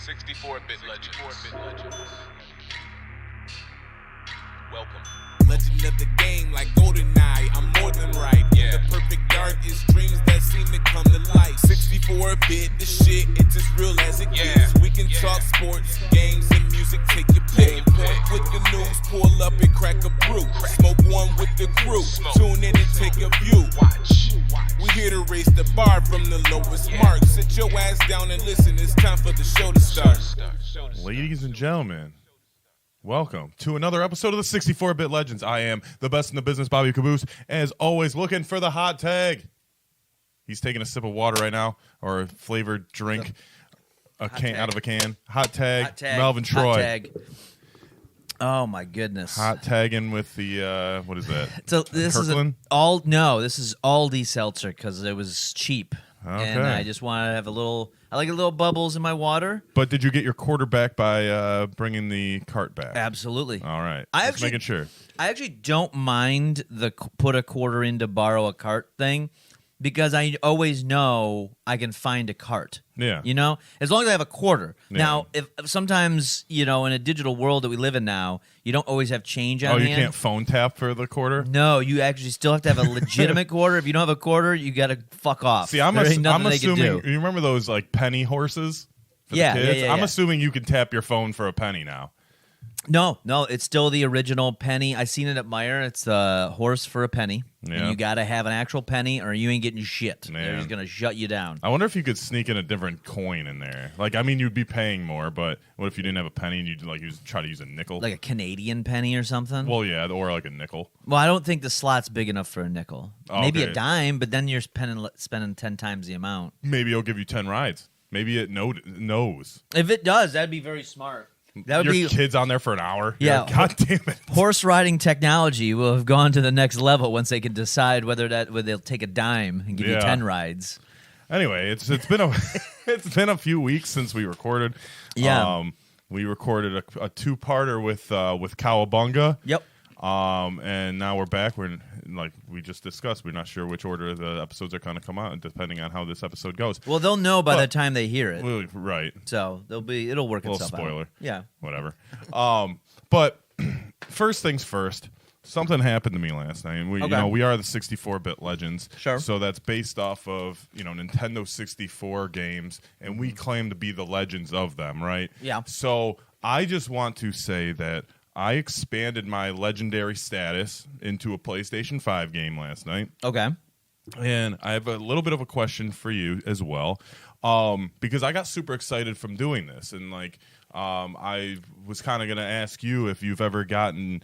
64-bit legends. Welcome. Legend of the game, like GoldenEye, I'm more than right. Yeah. The perfect dark is dreams that seem to come to life. 64-bit, the shit, it's as real as it Yeah. gets. We can Yeah. talk sports, games, and music, take your pick. Point with the news, pull up and crack a brew. Smoke one with the crew, Smoke. tune in and take a view. Watch. We here to raise the bar from the lowest mark. Sit your ass down and listen, it's time for the show to start. Ladies and gentlemen, welcome to another episode of the 64-Bit Legends. I am the best in the business, Bobby Caboose, as always, looking for the hot tag. He's taking a sip of water right now, or a flavored drink, a can tag. out of a can. Hot tag, Hot tag. Melvin Troy. Hot tag. Oh my goodness. Hot tagging with the what is that? So this Kirkland? this is Aldi seltzer because it was cheap. Okay. And I just want to have I like a little bubbles in my water. But did you get your quarter back by bringing the cart back? Absolutely. All right. I Just actually- making sure. I actually don't mind the put a quarter in to borrow a cart thing because I always know I can find a cart. Yeah. You know, as long as I have a quarter. Yeah. Now, if sometimes, in a digital world that we live in now, you don't always have change on Oh, you hand. can't phone tap for the quarter? No, you actually still have to have a legitimate quarter. If you don't have a quarter, you got to fuck off. See, I'm There ain't nothing I'm they can assuming. do. You remember those like penny horses? For Yeah, the yeah, kids? yeah, I'm yeah. assuming you can tap your phone for a penny now. No, it's still the original penny. I seen it at Meijer. It's a horse for a penny. Yeah. And you got to have an actual penny or you ain't getting shit. They're Man. just going to shut you down. I wonder if you could sneak in a different coin in there. Like, I mean, you'd be paying more, but what if you didn't have a penny and you'd like try to use a nickel? Like a Canadian penny or something. Well, yeah, or like a nickel. Well, I don't think the slot's big enough for a nickel. Oh, Maybe okay. a dime, but then you're spending 10 times the amount. Maybe it'll give you 10 rides. Maybe it knows. If it does, that'd be very smart. That would Your be kid's on there for an hour. Yeah. You're like, God damn it. horse riding technology will have gone to the next level once they can decide whether they'll take a dime and give you Yeah. 10 rides. Anyway, it's been a it's been a few weeks since we recorded. Yeah. We recorded a two-parter with Cowabunga. Yep. And now we're back. We're like we just discussed. We're not sure which order the episodes are going to come out, depending on how this episode goes. Well, they'll know by But- the time they hear it. Well, right, So it'll work little itself out. spoiler. Yeah. Whatever. But first things first. Something happened to me last night. We, Okay. we are the 64-bit legends. Sure. So that's based off of Nintendo 64 games, and we claim to be the legends of them, right? Yeah. So I just want to say that I expanded my legendary status into a PlayStation 5 game last night. Okay. And I have a little bit of a question for you as well, because I got super excited from doing this, and I was kind of going to ask you if you've ever gotten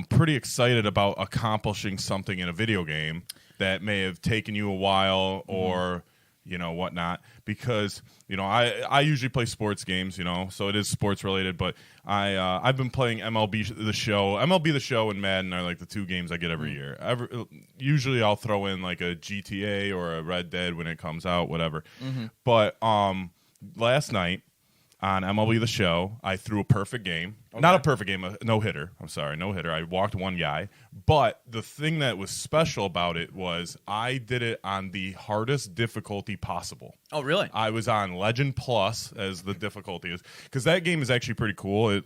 pretty excited about accomplishing something in a video game that may have taken you a while or whatnot, because I usually play sports games, so it is sports related, but I've been playing MLB the Show and Madden are like the two games I get every year. Usually I'll throw in like a GTA or a Red Dead when it comes out, whatever. But last night on MLB The Show, I threw a perfect game. Not a perfect game, a no-hitter. I'm sorry, no-hitter. I walked one guy. But the thing that was special about it was I did it on the hardest difficulty possible. Oh, really? I was on Legend Plus, as the difficulty is, because that game is actually pretty cool. It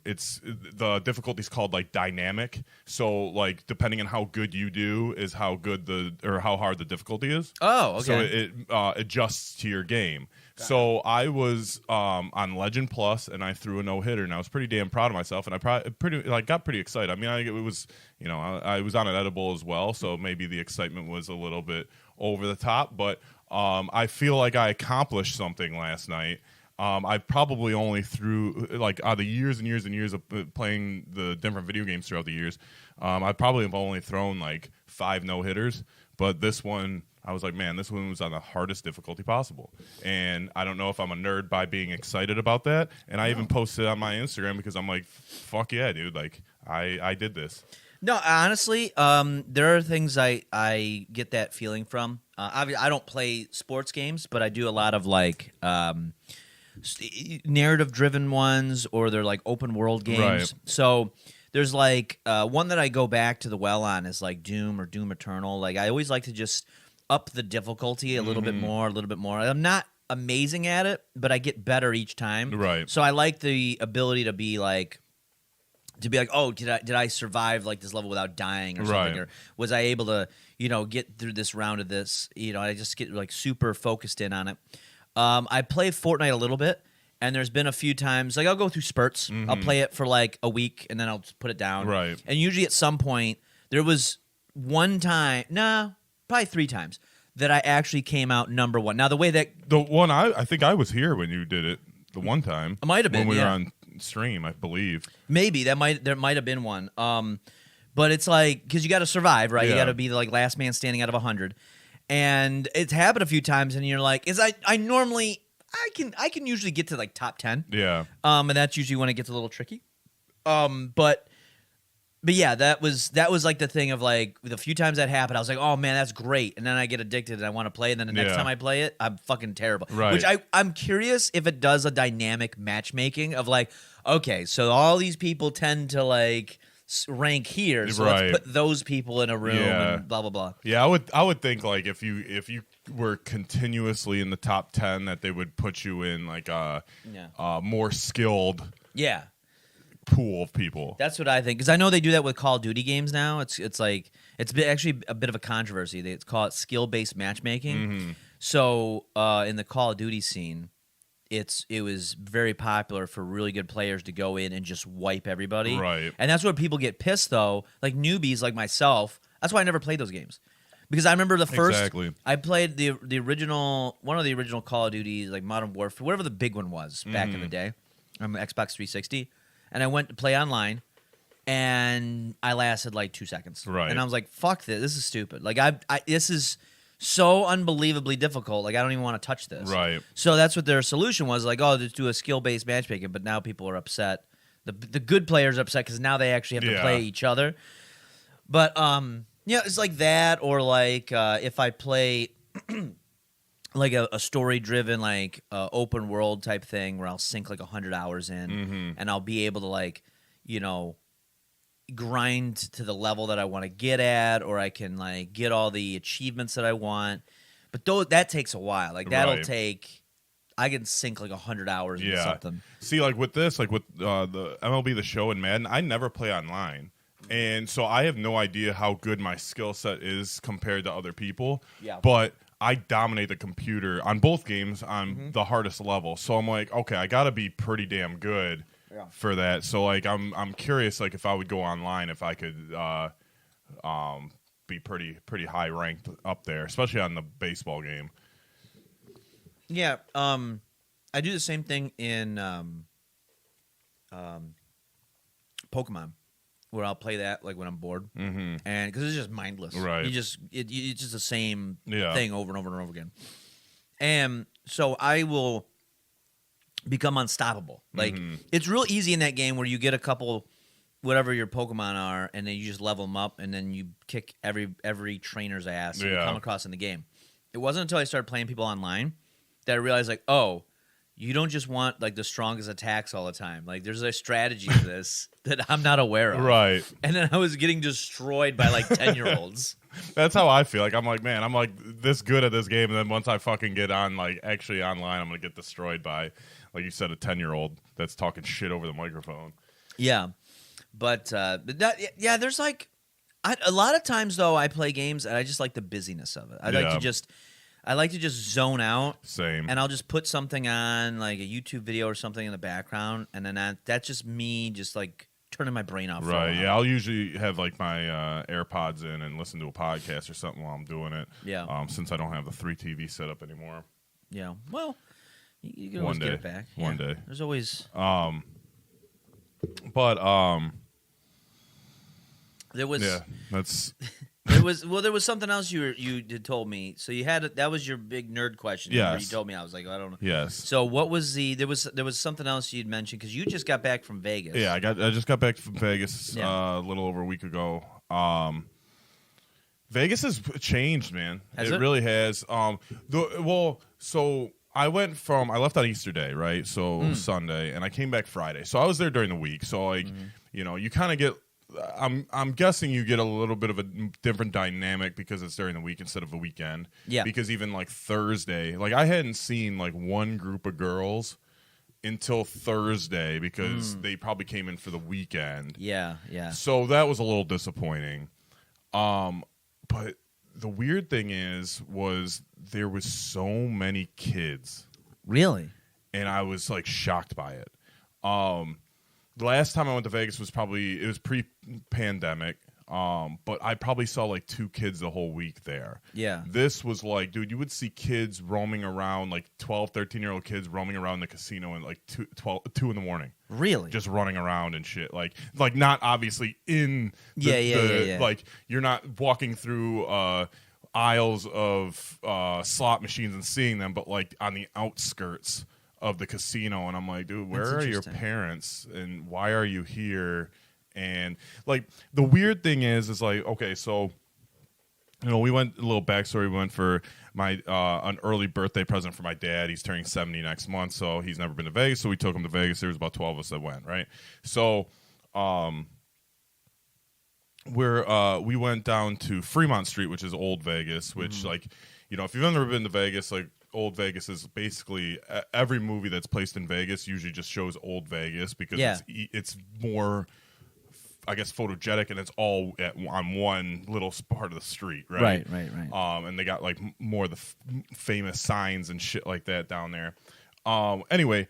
it's the difficulty's called like dynamic. So like depending on how good you do is how good how hard the difficulty is. Oh, okay. So it adjusts to your game. So I was on Legend Plus, and I threw a no-hitter, and I was pretty damn proud of myself, and I got pretty excited. I mean, it was I was on an edible as well, so maybe the excitement was a little bit over the top, but I feel like I accomplished something last night. I probably only threw out of the years and years and years of playing the different video games throughout the years. I probably have only thrown like 5 no-hitters, but this one, I was like, man, this one was on the hardest difficulty possible. And I don't know if I'm a nerd by being excited about that. And I even posted it on my Instagram because I'm like, fuck yeah, dude. Like, I did this. No, honestly, there are things I get that feeling from. Obviously, I don't play sports games, but I do a lot of narrative-driven ones, or they're like open world games. Right. So there's one that I go back to the well on is like Doom or Doom Eternal. Like I always like to just up the difficulty a little bit more, a little bit more. I'm not amazing at it, but I get better each time. Right. So I like the ability to be like, oh, did I survive like this level without dying or something, Right. or was I able to get through this round of this? I just get like super focused in on it. I play Fortnite a little bit, and there's been a few times like I'll go through spurts. I'll play it for like a week, and then I'll just put it down. Right. And usually at some point there was one time, probably 3 times that I actually came out number 1. Now the way that The one I think I was here when you did it the one time. It might have been, when we were yeah. on stream, I believe. maybe there might have been one. But it's like because you got to survive, right? You Yeah. got to be the like last man standing out of 100, and it's happened a few times, and you're like, I normally I can usually get to like top 10, Yeah. and that's usually when it gets a little tricky. But yeah, that was like the thing of like the few times that happened, I was like, oh man, that's great, and then I get addicted and I want to play, and then the next Yeah. time I play it, I'm fucking terrible. Right. Which I'm curious if it does a dynamic matchmaking of like, okay, so all these people tend to like rank here, so Right. let's put those people in a room Yeah. and blah blah blah. Yeah, I would think like if you were continuously in the top 10 that they would put you in like a more skilled Yeah. pool of people. That's what I think, because I know they do that with Call of Duty games now. It's like it's actually a bit of a controversy. They call it skill-based matchmaking. Mm-hmm. So in the Call of Duty scene, it was very popular for really good players to go in and just wipe everybody. Right. And that's where people get pissed though, like newbies like myself. That's why I never played those games. Because I remember the first Exactly. I played the original one of the original Call of Duties, like Modern Warfare, whatever the big one was back in the day, on Xbox 360. And I went to play online, and I lasted like 2 seconds. Right. And I was like, "Fuck this! This is stupid. Like, this is so unbelievably difficult. Like, I don't even want to touch this." Right. So that's what their solution was. Like, oh, just do a skill-based matchmaking. But now people are upset. The good players are upset because now they actually have to Yeah. play each other. But yeah, it's like that, or like if I play. Like a story-driven, like open world type thing where I'll sink like 100 hours in, and I'll be able to like, grind to the level that I want to get at, or I can like get all the achievements that I want. But that takes a while. Like that'll Right. take. I can sink like 100 hours into Yeah. something. See, like with this, like with the MLB The Show and Madden, I never play online. And so I have no idea how good my skill set is compared to other people. Yeah. But I dominate the computer on both games on the hardest level. So I'm like, okay, I got to be pretty damn good for that. So like I'm curious like if I would go online, if I could be pretty high ranked up there, especially on the baseball game. Yeah. I do the same thing in Pokemon, where I'll play that like when I'm bored, and because it's just mindless, Right. it's just the same Yeah. thing over and over and over again, and so I will become unstoppable. Like it's real easy in that game where you get a couple, whatever your Pokemon are, and then you just level them up, and then you kick every trainer's ass you Yeah. come across in the game. It wasn't until I started playing people online that I realized like, oh. You don't just want like the strongest attacks all the time. Like there's a strategy to this that I'm not aware of. Right. And then I was getting destroyed by like 10-year-olds. That's how I feel. Like I'm like, man, I'm like this good at this game, and then once I fucking get on, like actually online, I'm gonna get destroyed by, like you said, a 10-year-old that's talking shit over the microphone. Yeah. But there's like a lot of times though I play games and I just like the busyness of it. I like to just zone out. Same. And I'll just put something on, like a YouTube video or something in the background, and then that's just me just like turning my brain off. Right. Yeah. I'll usually have like my AirPods in and listen to a podcast or something while I'm doing it. Yeah. Since I don't have the 3 TV set up anymore. Yeah. Well, you can One always get day. it back. One Yeah. day. There's always. But There was. yeah, that's There was something else you had told me. So you had that was your big nerd question. Remember? Yes. You told me. I was like, I don't know. yes. So what was there was something else you'd mentioned because you just got back from Vegas. Yeah, I just got back from Vegas Yeah. a little over a week ago. Vegas has changed, man. Has it it? really has. So I left on Easter Day, right? So Sunday, and I came back Friday. So I was there during the week. So like, you kind of get I'm guessing you get a little bit of a different dynamic because it's during the week instead of a weekend. Yeah. Because even like Thursday, like I hadn't seen like one group of girls until Thursday because they probably came in for the weekend. Yeah, yeah. So that was a little disappointing. But the weird thing was there was so many kids, Really? and I was like shocked by it. The last time I went to Vegas was pre-pandemic. But I probably saw like 2 kids the whole week there. Yeah. This was like, dude, you would see kids roaming around, like 12, 13-year-old kids roaming around the casino at like 2 in the morning. Really? Just running around and shit. Like not obviously in Yeah. like you're not walking through aisles of slot machines and seeing them, but like on the outskirts of the casino. And I'm like, dude, where That's are your interesting. parents and why are you here? And like the weird thing is like, okay, so we went, a little backstory, we went for my an early birthday present for my dad. He's turning 70 next month, so he's never been to Vegas, so we took him to Vegas. There was about 12 of us that went, right? So we went down to Fremont Street, which is Old Vegas, which like, if you've never been to Vegas, like Old Vegas is basically every movie that's placed in Vegas usually just shows Old Vegas because it's more, I guess, photogenic, and it's all on one little part of the street, right? Right. And they got like more of the famous signs and shit like that down there. Anyway,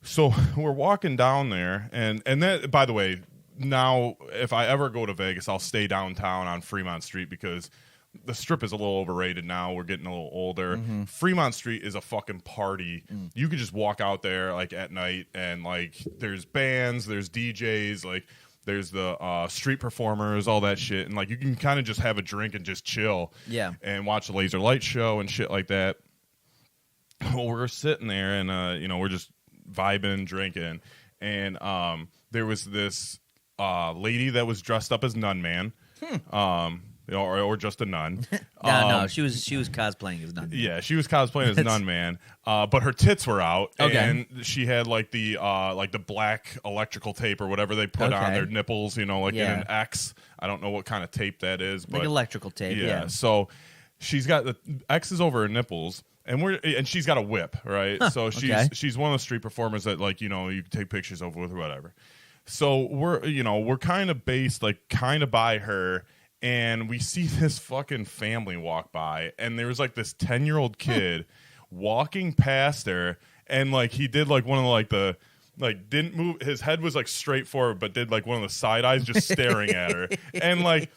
so we're walking down there, and that, by the way, now if I ever go to Vegas, I'll stay downtown on Fremont Street because the Strip is a little overrated now. We're getting a little older. Fremont Street is a fucking party. You could just walk out there like at night, and like there's bands, there's DJs, like. There's the street performers, all that shit. And, like, you can kind of just have a drink and just chill. Yeah. And watch the laser light show and shit like that. Well, we're sitting there and, we're just vibing, drinking. And there was this lady that was dressed up as Nun Man. Or just a nun. No, she was cosplaying as Nun Man. Yeah, she was cosplaying as Nun Man, but her tits were out, Okay. and she had like the black electrical tape or whatever they put on Okay. their nipples, in Yeah. an X. I don't know what kind of tape that is, Like but electrical tape, yeah. So she's got the X's over her nipples, and she's got a whip, right? So she's one of the street performers that you can take pictures of with or whatever. So we're kind of based like kind of by her. And we see this fucking family walk by, and there was like this 10-year-old kid walking past her, and like he did like one of didn't move, his head was like straight forward, but did like one of the side eyes just staring at her. And like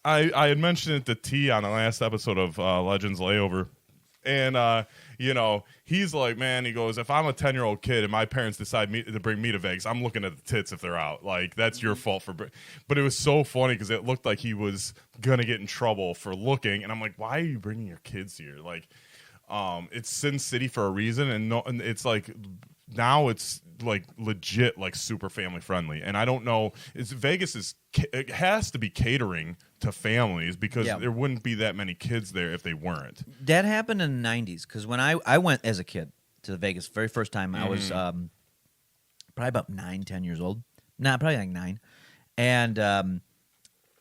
I had mentioned it to T on the last episode of Legends Layover, and he's like, man, he goes, if I'm a 10-year-old kid and my parents decide to bring me to Vegas, I'm looking at the tits if they're out. Like, that's your fault for. But it was so funny because it looked like he was gonna get in trouble for looking, and I'm like, why are you bringing your kids here? Like, it's Sin City for a reason, and it's like now it's like legit like super family friendly, and I don't know. It has to be catering to families because there wouldn't be that many kids there if they weren't. That happened in the 90s because when I went as a kid to Vegas, very first time, I was probably about 9, 10 years old. Nah, probably like 9. And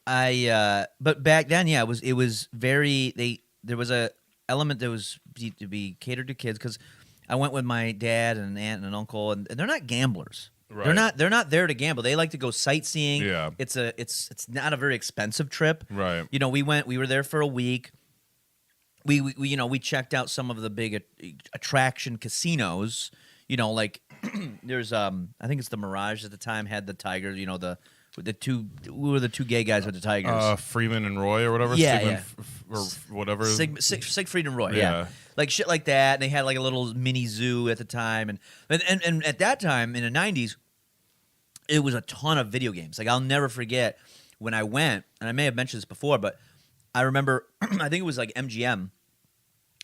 but back then, yeah, it was very, there was a element that was to be catered to kids because I went with my dad and an aunt and an uncle, and they're not gamblers. Right. They're not there to gamble. They like to go sightseeing. Yeah. It's not a very expensive trip. Right. We were there for a week. We checked out some of the big attraction casinos. Like there's I think it's the Mirage at the time had the Tigers. The two, who were the 2 gay guys with the Tigers? Freeman and Roy or whatever. Yeah, or whatever. Siegfried and Roy. Yeah. Yeah, like shit like that. And they had like a little mini zoo at the time, and at that time in the 90s, it was a ton of video games. Like I'll never forget when I went, and I may have mentioned this before, but I remember I think it was like MGM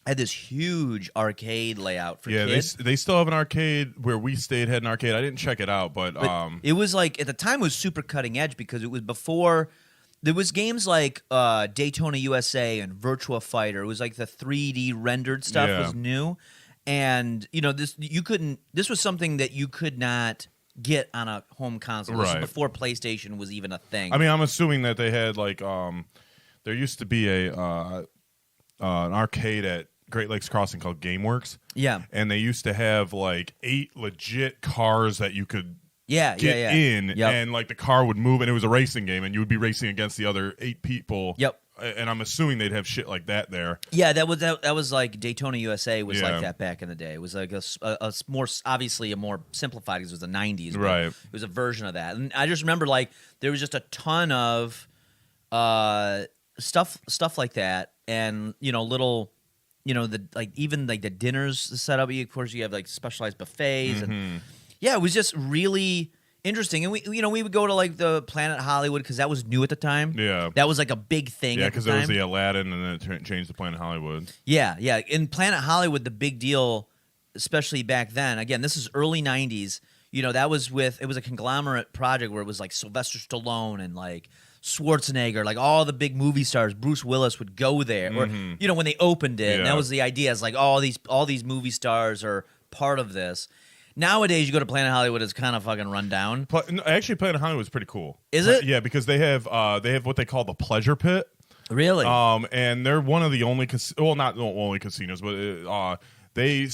had this huge arcade layout for kids. They still have an arcade where we stayed. Had an arcade. I didn't check it out, but it was like at the time it was super cutting edge because it was before there was games like Daytona USA and Virtua Fighter. It was like the 3D rendered stuff was new, and this was something that you could not get on a home console. This Right. was before PlayStation was even a thing. I mean, I'm assuming that they had like there used to be an arcade at Great Lakes Crossing called GameWorks. Yeah. And they used to have like 8 legit cars that you could Yeah, get yeah. in, Yep. and like the car would move, and it was a racing game, and you would be racing against the other 8 people. Yep. And I'm assuming they'd have shit like that there. Yeah, that was like Daytona USA was Yeah. like that back in the day. It was like a more obviously a more simplified because it was the 90s. but Right. It was a version of that, and I just remember like there was just a ton of stuff like that, and little. The like even like the dinners set up. Of course, you have like specialized buffets, and yeah, it was just really interesting. And we would go to like the Planet Hollywood because that was new at the time. Yeah. that was like a big thing. Yeah, at the because there was time. the Aladdin, and then it changed to Planet Hollywood. Yeah. In Planet Hollywood, the big deal, especially back then. Again, this is early '90s. That was it was a conglomerate project where it was like Sylvester Stallone and like Schwarzenegger, like all the big movie stars. Bruce Willis would go there, or when they opened it, and that Yeah. was the idea. It's like all these movie stars are part of this. Nowadays, you go to Planet Hollywood, it's kind of fucking run down. No, actually, Planet Hollywood is pretty cool. Is it? Yeah, because they have what they call the Pleasure Pit. Really? And they're one of the only not the only casinos, but they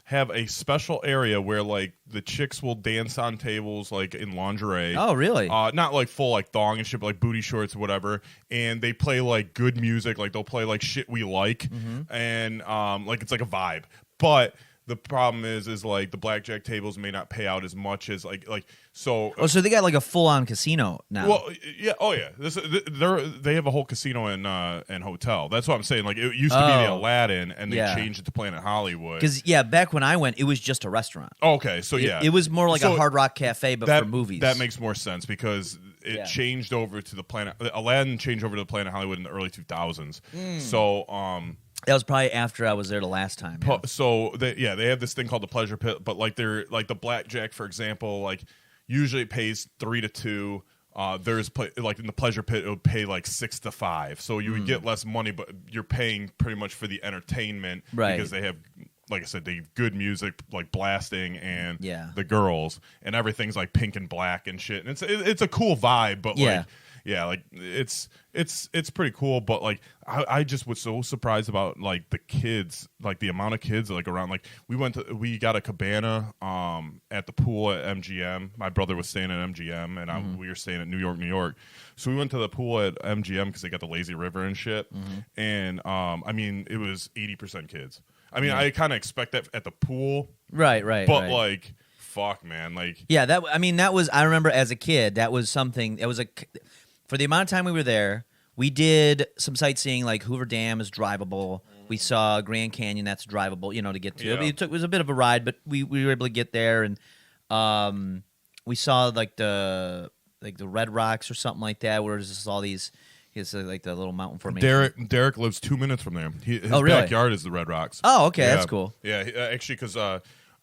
have a special area where like the chicks will dance on tables like in lingerie. Oh, really? Not like full like thong and shit, but like booty shorts or whatever. And they play like good music, like they'll play like shit we like, and like it's like a vibe. But the problem is like the blackjack tables may not pay out as much as like so. Oh, so they got like a full-on casino now. Well, yeah, oh yeah. They have a whole casino and hotel. That's what I'm saying. Like it used to be the Aladdin, and they Yeah. changed it to Planet Hollywood. Because back when I went, it was just a restaurant. Okay, so yeah, It was more like So a Hard Rock Cafe, but for movies. That makes more sense because it Yeah. changed over to the Planet. Aladdin changed over to the Planet Hollywood in the early 2000s. So That was probably after I was there the last time. Yeah. So they have this thing called the Pleasure Pit, but like they're like the blackjack, for example, like usually it pays 3 to 2. There's like in the Pleasure Pit it would pay like 6 to 5, so you would get less money, but you're paying pretty much for the entertainment, Right. Because they have, like I said, they have good music like blasting and Yeah. the girls, and everything's like pink and black and shit, and it's a cool vibe, but Yeah. like. Yeah, like it's pretty cool, but like I just was so surprised about like the kids, like the amount of kids like around. Like we got a cabana at the pool at MGM. My brother was staying at MGM, and we were staying at New York. So we went to the pool at MGM because they got the lazy river and shit. And I mean, it was 80% kids. I mean, I kind of expect that at the pool, Right. but like, fuck, man, like. Yeah, that was. I remember as a kid, that was something. It was for the amount of time we were there, we did some sightseeing. Like Hoover Dam is drivable. We saw Grand Canyon, that's drivable. To get to. Yeah. It was a bit of a ride, but we were able to get there, and we saw like the Red Rocks or something like that, where there's just all these. It's like the little mountain formation. Derek lives 2 minutes from there. His Oh, really? backyard is the Red Rocks. Oh, okay, Yeah. that's cool. Yeah, actually, because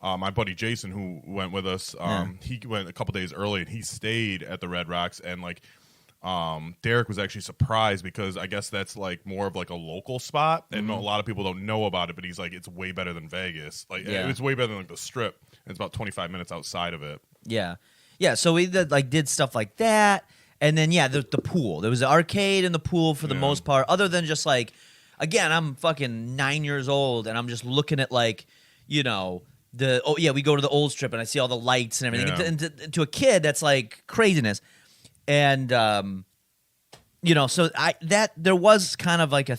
my buddy Jason, who went with us, he went a couple days early, and he stayed at the Red Rocks. And like, Derek was actually surprised because I guess that's like more of like a local spot, and a lot of people don't know about it. But he's like, it's way better than Vegas. Like, Yeah. it's way better than like the Strip. It's about 25 minutes outside of it. Yeah. So we did stuff like that, and then the pool. There was the arcade and the pool for the most part. Other than just like, again, I'm fucking 9 years old, and I'm just looking at like, we go to the old Strip, and I see all the lights and everything. Yeah. And to a kid, that's like craziness. And so there was kind of like a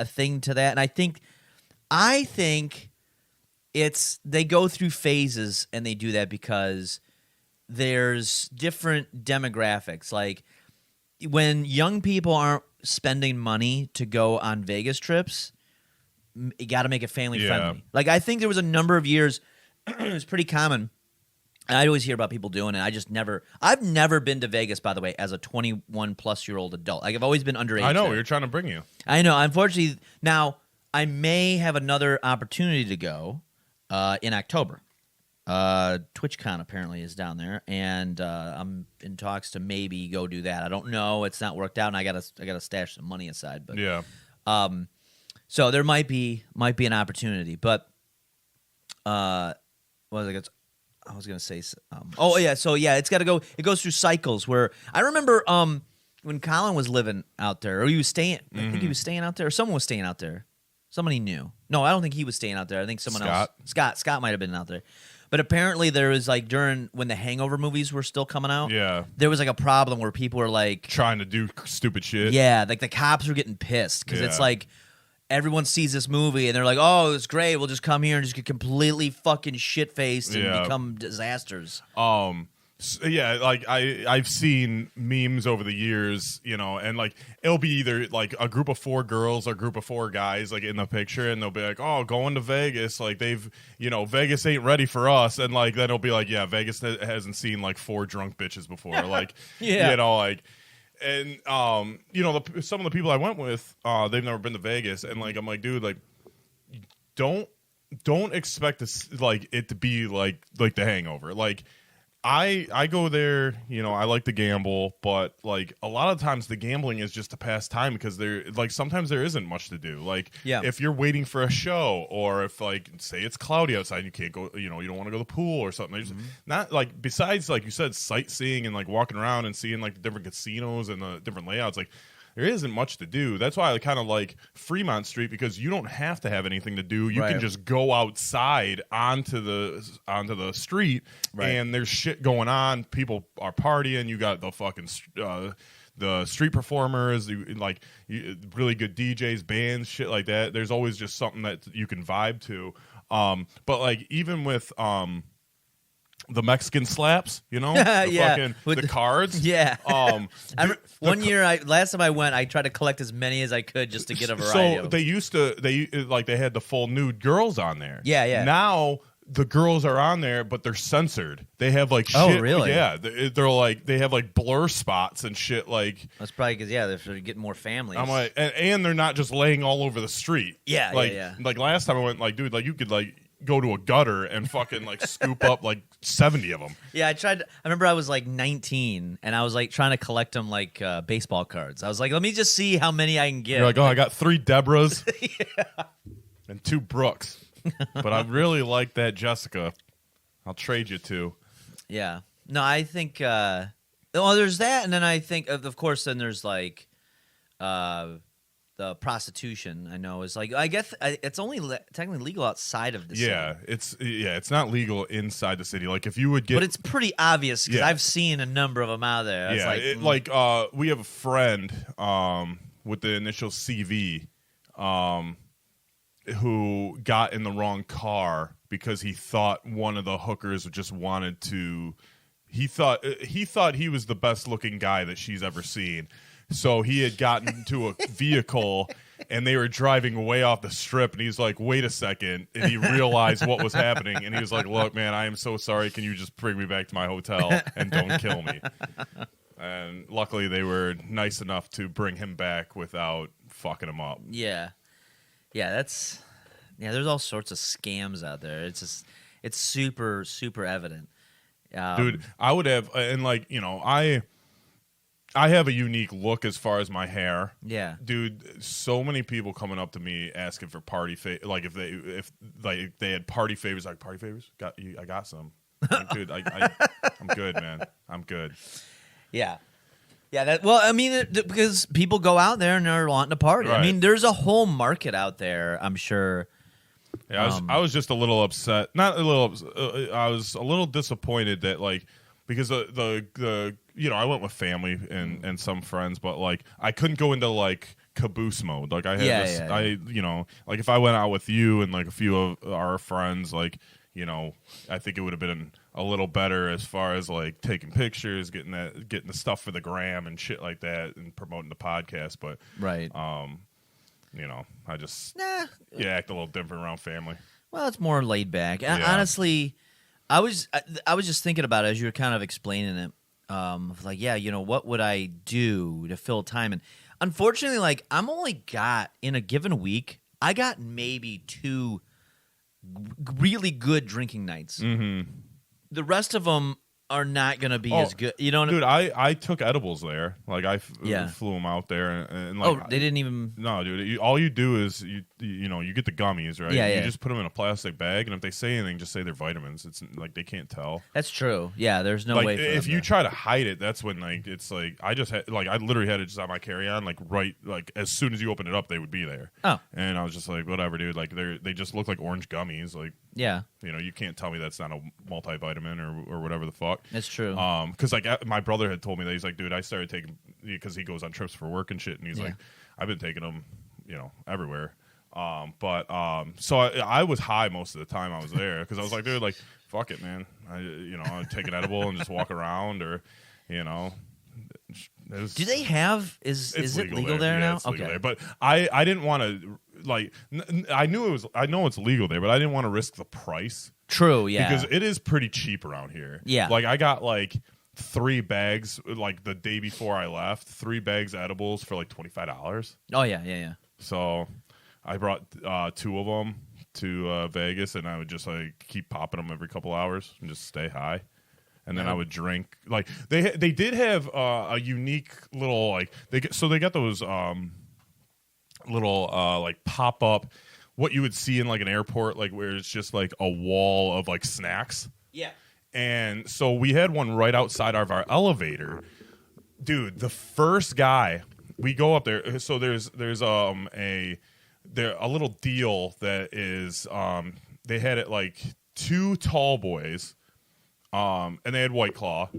thing to that, and I think they go through phases, and they do that because there's different demographics. Like when young people aren't spending money to go on Vegas trips, you got to make it family friendly. Like I think there was a number of years it was pretty common. And I always hear about people doing it. I've never been to Vegas, by the way, as a 21-plus-year-old adult. Like I've always been underage. I know there. we were trying to bring you. I know. Unfortunately, now I may have another opportunity to go in October. TwitchCon apparently is down there, and I'm in talks to maybe go do that. I don't know. It's not worked out, and I gotta stash some money aside. But Yeah. so there might be an opportunity, but what was it? I was gonna say. Oh yeah, so yeah, it's got to go. It goes through cycles. Where I remember when Colin was living out there, or he was staying. I think he was staying out there, or someone was staying out there. Somebody knew. No, I don't think he was staying out there. I think someone else. Scott might have been out there. But apparently there was like during when the Hangover movies were still coming out. Yeah. There was like a problem where people were like trying to do stupid shit. Yeah, like the cops were getting pissed because it's like everyone sees this movie and they're like, "Oh, it's great. We'll just come here and just get completely fucking shit faced and become disasters." Yeah, like I've seen memes over the years, you know, and like it'll be either like a group of 4 girls or a group of 4 guys like in the picture, and they'll be like, "Oh, going to Vegas, like they've, you know, Vegas ain't ready for us," and like then it'll be like, "Yeah, Vegas hasn't seen like 4 drunk bitches before," like, you know, like, and you know, some of the people I went with, they've never been to Vegas, and like I'm like, dude, like, don't expect this like it to be like The Hangover, like. I go there, you know, I like to gamble, but like a lot of times the gambling is just to pass time because sometimes there isn't much to do. Like if you're waiting for a show or if like say it's cloudy outside and you can't go, you know, you don't want to go to the pool or something. There's not like besides like you said sightseeing and like walking around and seeing like the different casinos and the different layouts, like there isn't much to do. That's why I kind of like Fremont Street because you don't have to have anything to do. You can just go outside onto the street and there's shit going on. People are partying. You got the fucking the street performers, really good DJs, bands, shit like that. There's always just something that you can vibe to. But like even with the Mexican slaps, you know, the cards. Yeah. Last time I went, I tried to collect as many as I could just to get a variety. So they had the full nude girls on there. Yeah. Now the girls are on there, but they're censored. They have like shit. Oh, really? Yeah. They're like they have like blur spots and shit. Like that's probably because they're getting more families. I'm like, and they're not just laying all over the street. Yeah. Like last time I went, like, dude, like you could like go to a gutter and fucking like scoop up like 70 of them. Yeah, I remember I was like 19 and I was like trying to collect them like baseball cards. I was like, let me just see how many I can get. You're like, I got 3 Debras and 2 Brooks. But I really like that Jessica. I'll trade you 2. Yeah. No, I think there's that, and then I think of course then there's like the prostitution. I know is like I guess it's only technically legal outside of the city. It's not legal inside the city. Like if you would get, but it's pretty obvious because I've seen a number of them out there. It's we have a friend with the initial CV who got in the wrong car because he thought one of the hookers just wanted to. He thought he was the best looking guy that she's ever seen. So he had gotten into a vehicle and they were driving way off the strip and he's like, wait a second. And he realized what was happening. And he was like, look, man, I am so sorry. Can you just bring me back to my hotel and don't kill me? And luckily they were nice enough to bring him back without fucking him up. Yeah. Yeah, there's all sorts of scams out there. It's super, super evident. Dude, I would have, and like, you know, I have a unique look as far as my hair. Yeah, dude. So many people coming up to me asking for party like if they had party favors, like party favors. I got some. Like, dude, I'm good, man. I'm good. Yeah. Yeah. Because people go out there and they're wanting to party. Right. I mean, there's a whole market out there. I'm sure. Yeah, I was just a little upset. Not a little. I was a little disappointed that like because the you know I went with family and some friends, but like I couldn't go into like caboose mode. Like I had I you know like if I went out with you and like a few of our friends, like you know I think it would have been a little better as far as like taking pictures, getting the stuff for the gram and shit like that, and promoting the podcast. But right. You know, I just act a little different around family. Well, it's more laid back. Honestly, I was just thinking about it as you were kind of explaining it. Like, yeah, you know, what would I do to fill time? And unfortunately, like, I'm only got in a given week, I got maybe 2 really good drinking nights. Mm-hmm. The rest of them are not going to be Oh, as good. You know what Dude, I took edibles there. Like I Yeah. flew them out there, and Oh, like they didn't even. no, dude. All you do is you know you get the gummies, right? Yeah, You yeah. just put them in a plastic bag, and if they say anything, just say they're vitamins. It's like they can't tell. That's true. Yeah, there's no Like way. For if them you to- try to hide it, that's when like it's like I just had like I literally had it just on my carry on, like right like as soon as you open it up, they would be there. Oh. And I was just like, whatever, dude. Like they just look like orange gummies. Like yeah, you know, you can't tell me that's not a multivitamin or whatever the fuck. that's true. Because like my brother had told me that he's like, dude, I started taking because he goes on trips for work and shit, and he's Yeah. like, I've been taking them, you know, everywhere. So I was high most of the time I was there because I was like, dude, like, fuck it, man. I'd take an edible and just walk around, or, you know. Do they have? Is it legal there yeah, now? It's legal there. But I didn't want to like. I knew it was. I know it's legal there, but I didn't want to risk the price. True. Yeah. Because it is pretty cheap around here. Yeah. Like I got like 3 bags like the day before I left, 3 bags of edibles for like $25. oh yeah, yeah. So I brought 2 of them to Vegas, and I would just like keep popping them every couple hours and just stay high. And then I would drink. Like they did have a unique little like they got those little like pop up what you would see in like an airport, like where it's just like a wall of like snacks. Yeah. And so we had one right outside of our elevator. Dude, the first guy, we go up there. So there's a little deal that is they had it like 2 tall boys, and they had White Claw,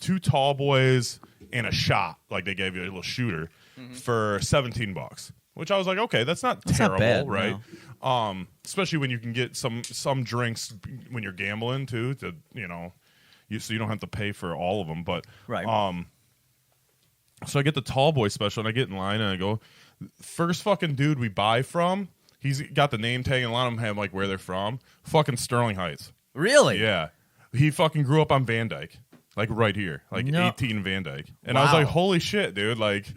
2 tall boys and a shot, like they gave you a little shooter for $17. Which I was like, okay, that's not terrible, bad, right? no. Especially when you can get some drinks when you're gambling too, to so you don't have to pay for all of them. But Right. So I get the tall boy special, and I get in line, and I go, first fucking dude we buy from, he's got the name tag, and a lot of them have like where they're from. Fucking Sterling Heights. Really? Yeah, he fucking grew up on Van Dyke, like right here, like No. 18 Van Dyke, and I was Wow. like, holy shit, dude, like.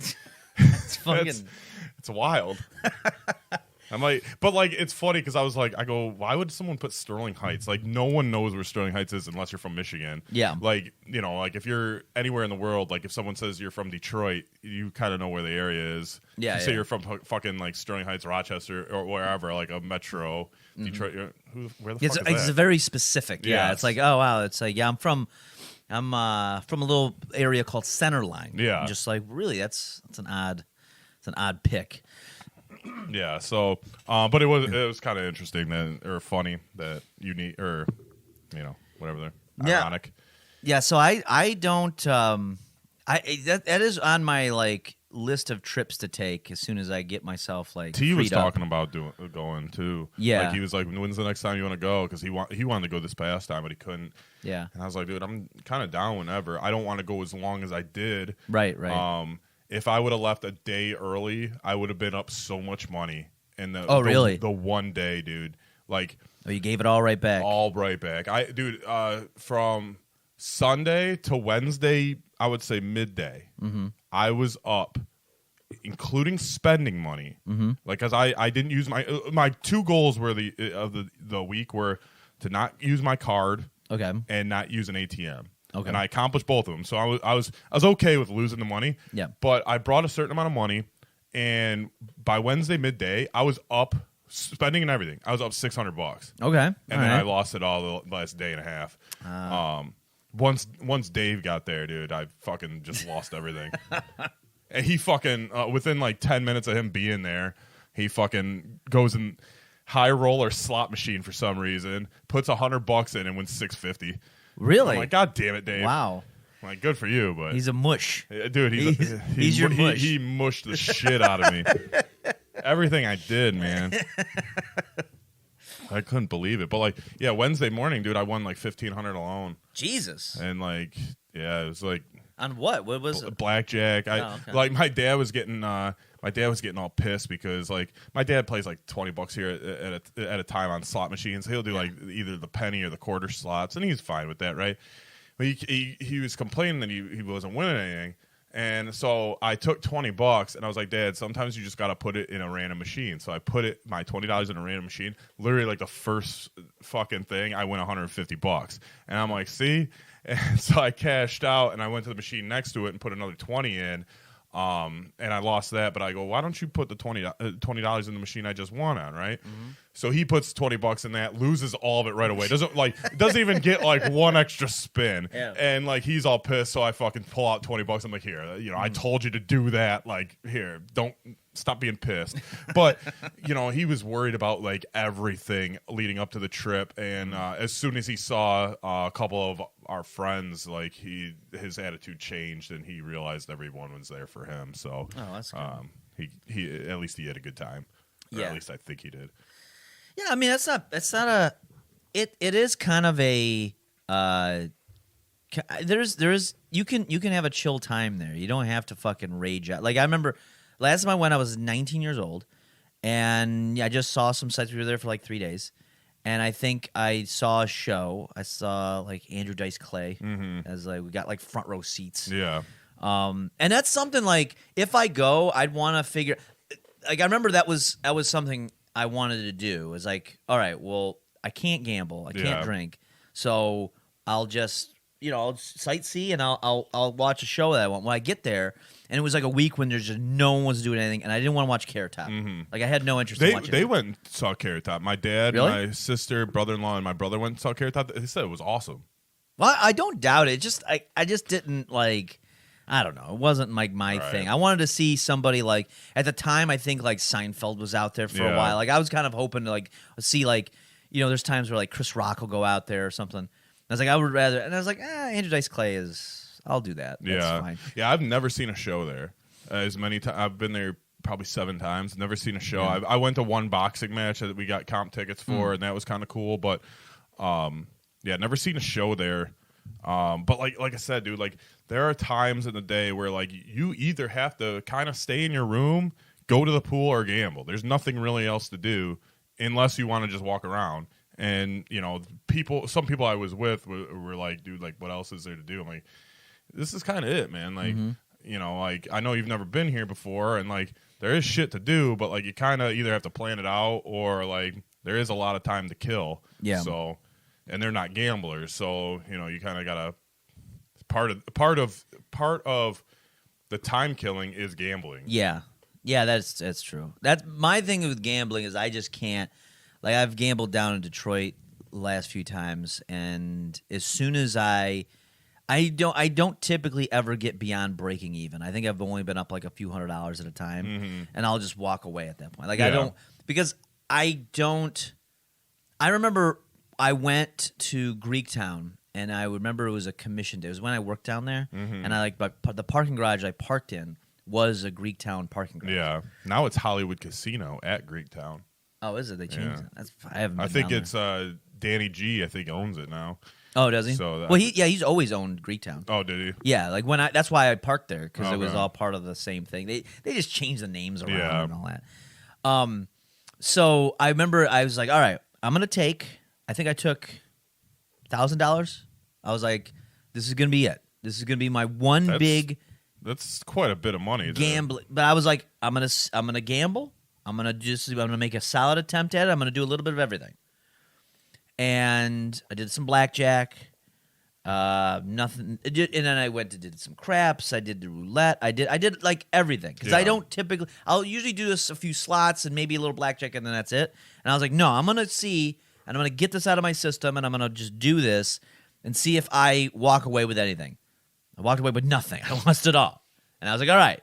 It's fucking. It's wild. I'm like, but like, it's funny because I was like, I go, why would someone put Sterling Heights? Like, no one knows where Sterling Heights is unless you're from Michigan. Yeah. Like, like if you're anywhere in the world, like if someone says you're from Detroit, you kind of know where the area is. Yeah, If you say yeah. you're from fucking like Sterling Heights, Rochester, or wherever, like a metro, Detroit. Where the It's, fuck is it's that? very specific. Yeah. Yes. It's like, oh wow. It's like, yeah, I'm from a little area called Centerline. Yeah. I'm just like, really, that's an odd pick. Yeah. So, but it was kind of interesting or funny that you need or whatever they're Yeah. ironic. Yeah, so I don't that is on my like list of trips to take as soon as I get myself like T was freed up. talking about going too. Yeah. like he was like, "When's the next time you want to go?" Because he wanted to go this past time, but he couldn't. Yeah. And I was like, "Dude, I'm kind of down whenever. I don't want to go as long as I did. Right. If I would have left a day early, I would have been up so much money. And really? The one day, dude, like Oh, you gave it all right back. all right back. From Sunday to Wednesday, I would say midday. Mm-hmm. I was up, including spending money. Mm-hmm. Like, cause I didn't use my 2 goals were the week were to not use my card, Okay. and not use an ATM. Okay. And I accomplished both of them. So I was okay with losing the money. Yeah. But I brought a certain amount of money, and by Wednesday midday, I was up spending and everything. I was up $600. Okay. And then all right. I lost it all the last day and a half. Once Dave got there, dude, I fucking just lost everything. And he fucking within like 10 minutes of him being there, he fucking goes in high roller slot machine for some reason, puts $100 in and wins $650. Really? I'm like, God damn it, Dave. Wow. I'm like, good for you, but He's a mush. dude, he's your mush. He mushed the shit out of me. Everything I did, man. I couldn't believe it. But like, yeah, Wednesday morning, dude, I won like $1,500 alone. Jesus. And like, yeah, it was like On what? What was it? blackjack. Oh, okay. Like my dad was getting all pissed because like my dad plays like $20 here at a time on slot machines. He'll do like either the penny or the quarter slots, and he's fine with that, right? But he was complaining that he wasn't winning anything, And so I took $20 and I was like, Dad, sometimes you just got to put it in a random machine. So I put my $20 in a random machine. Literally, like the first fucking thing, I win $150. And I'm like, see? And so I cashed out and I went to the machine next to it and put another 20 in. And I lost that, but I go, why don't you put the $20 in the machine I just won on, right? Mm-hmm. So he puts $20 in that, loses all of it right away. Doesn't even get like one extra spin. Yeah. And like he's all pissed, so I fucking pull out $20. I'm like, here, I told you to do that. Like, here, don't stop being pissed. But he was worried about like everything leading up to the trip, and as soon as he saw a couple of our friends, like his attitude changed, and he realized everyone was there for him. So that's good. He at least he had a good time. Or at least I think he did. Yeah, I mean that's not a. It is kind of a. There's you can have a chill time there. You don't have to fucking rage out. Like I remember last time I went, I was 19 years old, and I just saw some sites. We were there for like 3 days, and I think I saw a show. I saw like Andrew Dice Clay as like we got like front row seats. Yeah. And that's something like if I go, I'd want to figure. Like I remember that was something I wanted to do. It was like, all right, well, I can't gamble, I can't drink, so I'll just I'll sightsee and I'll watch a show that I want. When I get there, and it was like a week when there's just no one was doing anything, and I didn't want to watch Carrot Top. Like I had no interest in watching. They went and saw Carrot Top. My dad, Really? my sister, brother-in-law, and my brother went and saw Carrot Top. They said it was awesome. Well, I don't doubt it. Just I just didn't like. I don't know. It wasn't like my thing. I wanted to see somebody like at the time. I think like Seinfeld was out there for a while. Like I was kind of hoping to like see like there's times where like Chris Rock will go out there or something. I was like I would rather, and I was like Andrew Dice Clay is. I'll do that. That's fine. Yeah. I've never seen a show there. As many times I've been there probably 7 times. Never seen a show. Yeah. I went to one boxing match that we got comp tickets for, and that was kind of cool. But never seen a show there. But like I said, dude, like there are times in the day where like you either have to kind of stay in your room, go to the pool, or gamble. There's nothing really else to do unless you want to just walk around. And some people I was with were like, dude, like what else is there to do? I'm like, this is kind of it, man. Like like I know you've never been here before, and like there is shit to do, but like you kind of either have to plan it out or like there is a lot of time to kill. Yeah. So. And they're not gamblers, so you kind of gotta part of the time killing is gambling. Yeah, that's true. That's my thing with gambling is I just can't. Like I've gambled down in Detroit the last few times, and as soon as I don't typically ever get beyond breaking even. I think I've only been up like a few $100s at a time, and I'll just walk away at that point. Like I don't because I don't. I remember. I went to Greektown, and I remember it was a commission day. It was when I worked down there, and the parking garage I parked in was a Greektown parking garage. Yeah, now it's Hollywood Casino at Greektown. Oh, is it? They changed it. I think it's Danny G. I think owns it now. Oh, does he? So he's always owned Greektown. Oh, did he? Yeah, like that's why I parked there because it was all part of the same thing. They just changed the names around and all that. So I remember I was like, all right, I'm gonna take. I think I took $1,000. I was like, this is gonna be it. This is gonna be my big. That's quite a bit of money. Gambling, but I was like, I'm gonna gamble. I'm gonna make a solid attempt at it. I'm gonna do a little bit of everything. And I did some blackjack. Nothing. And then I did some craps. I did the roulette. I did like everything because I don't typically. I'll usually do a few slots and maybe a little blackjack, and then that's it. And I was like, no, I'm gonna see. And I'm going to get this out of my system, and I'm going to just do this and see if I walk away with anything. I walked away with nothing. I lost it all. And I was like, all right,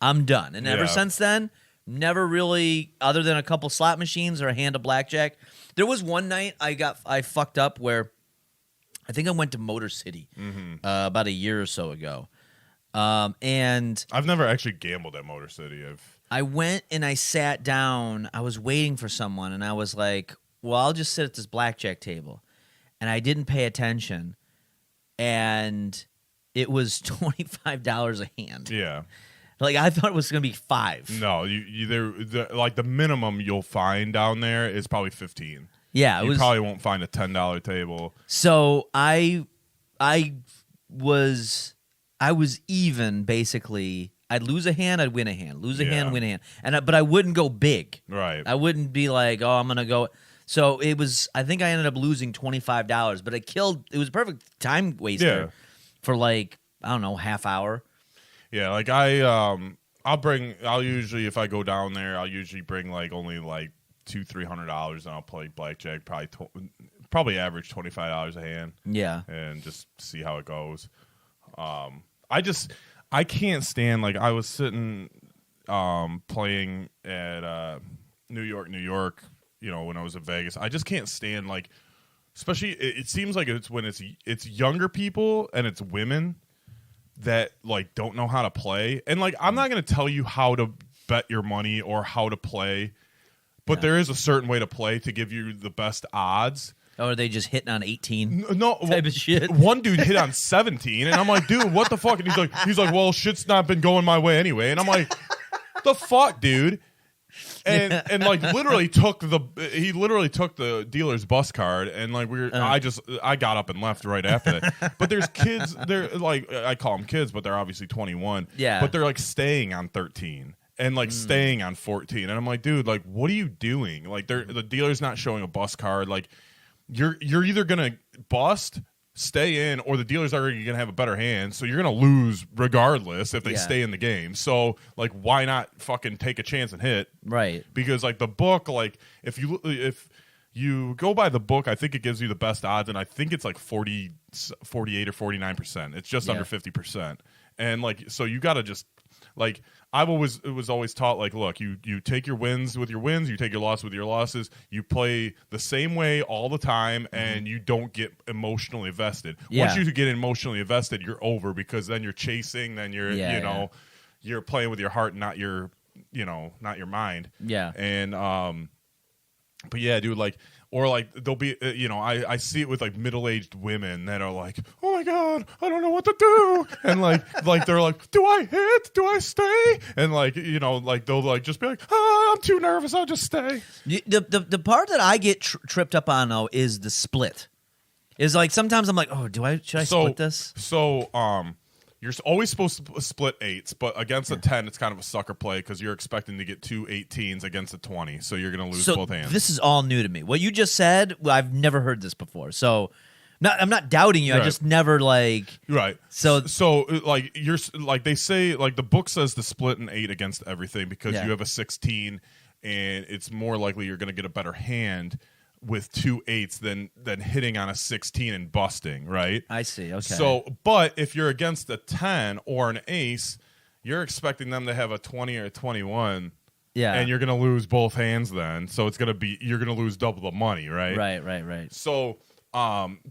I'm done. And ever since then, never really, other than a couple slot machines or a hand of blackjack. There was one night I fucked up where I think I went to Motor City about a year or so ago. And I've never actually gambled at Motor City. I went and I sat down. I was waiting for someone, and I was like, well, I'll just sit at this blackjack table. And I didn't pay attention. And it was $25 a hand. Yeah. Like, I thought it was going to be $5. No, like the minimum you'll find down there is probably $15. Yeah. You probably won't find a $10 table. So I was I was even basically. I'd lose a hand, I'd win a hand. Lose a Yeah. hand, win a hand. But I wouldn't go big. Right. I wouldn't be like, oh, I'm gonna go. So it was. I think I ended up losing $25, but it was a perfect time waster Yeah. for like I don't know, half hour. Yeah, like I'll usually, if I go down there, I'll usually bring like only like $200-$300 and I'll play blackjack, probably average $25 a hand. Yeah. And just see how it goes. I can't stand, like, I was sitting playing at New York, you know, when I was in Vegas. I just can't stand, like, especially it seems like it's when it's younger people and it's women that like don't know how to play. And like I'm not going to tell you how to bet your money or how to play, but there is a certain way to play to give you the best odds. Or are they just hitting on 18? No, type of shit. One dude hit on 17, and I'm like, dude, what the fuck? And he's like, well, shit's not been going my way anyway. And I'm like, the fuck, dude. And like literally took the dealer's bus card, and like I got up and left right after that. But there's kids, they're like, I call them kids, but they're obviously 21. Yeah. But they're like staying on 13 and like staying on 14, and I'm like, dude, like what are you doing? Like the dealer's not showing a bus card. Like you're either gonna bust, stay in, or the dealer's already gonna have a better hand, so you're gonna lose regardless if they stay in the game. So like why not fucking take a chance and hit? Right. Because like the book, like if you go by the book, I think it gives you the best odds, and I think it's like 48 or 49%. It's just under 50%. And like so you gotta just like it was always taught, like, look, you take your wins with your wins, you take your loss with your losses, you play the same way all the time, and you don't get emotionally invested. Once you get emotionally invested, you're over, because then you're chasing, then you're you're playing with your heart, not your mind. Yeah. And but yeah, dude, like, or like there'll be I see it with like middle-aged women that are like, oh my god, I don't know what to do, and like they're like, do I hit, do I stay, and like like they'll like just be like, oh, I'm too nervous, I'll just stay. The part that I get tripped up on though is the split. Is like sometimes I'm like, oh, should I split this? So you're always supposed to split eights, but against a 10, it's kind of a sucker play because you're expecting to get 2 18s against a 20, so you're going to lose both hands. This is all new to me. What you just said, I've never heard this before. So, I'm not doubting you. Right. I just never right. So like you're like they say, like the book says to split an 8 against everything because you have a 16, and it's more likely you're going to get a better hand with 2 8s than hitting on a 16 and busting, right? I see. Okay. So, but if you're against a 10 or an ace, you're expecting them to have a 20 or a 21. Yeah. And you're going to lose both hands then. So you're going to lose double the money, right? Right. So,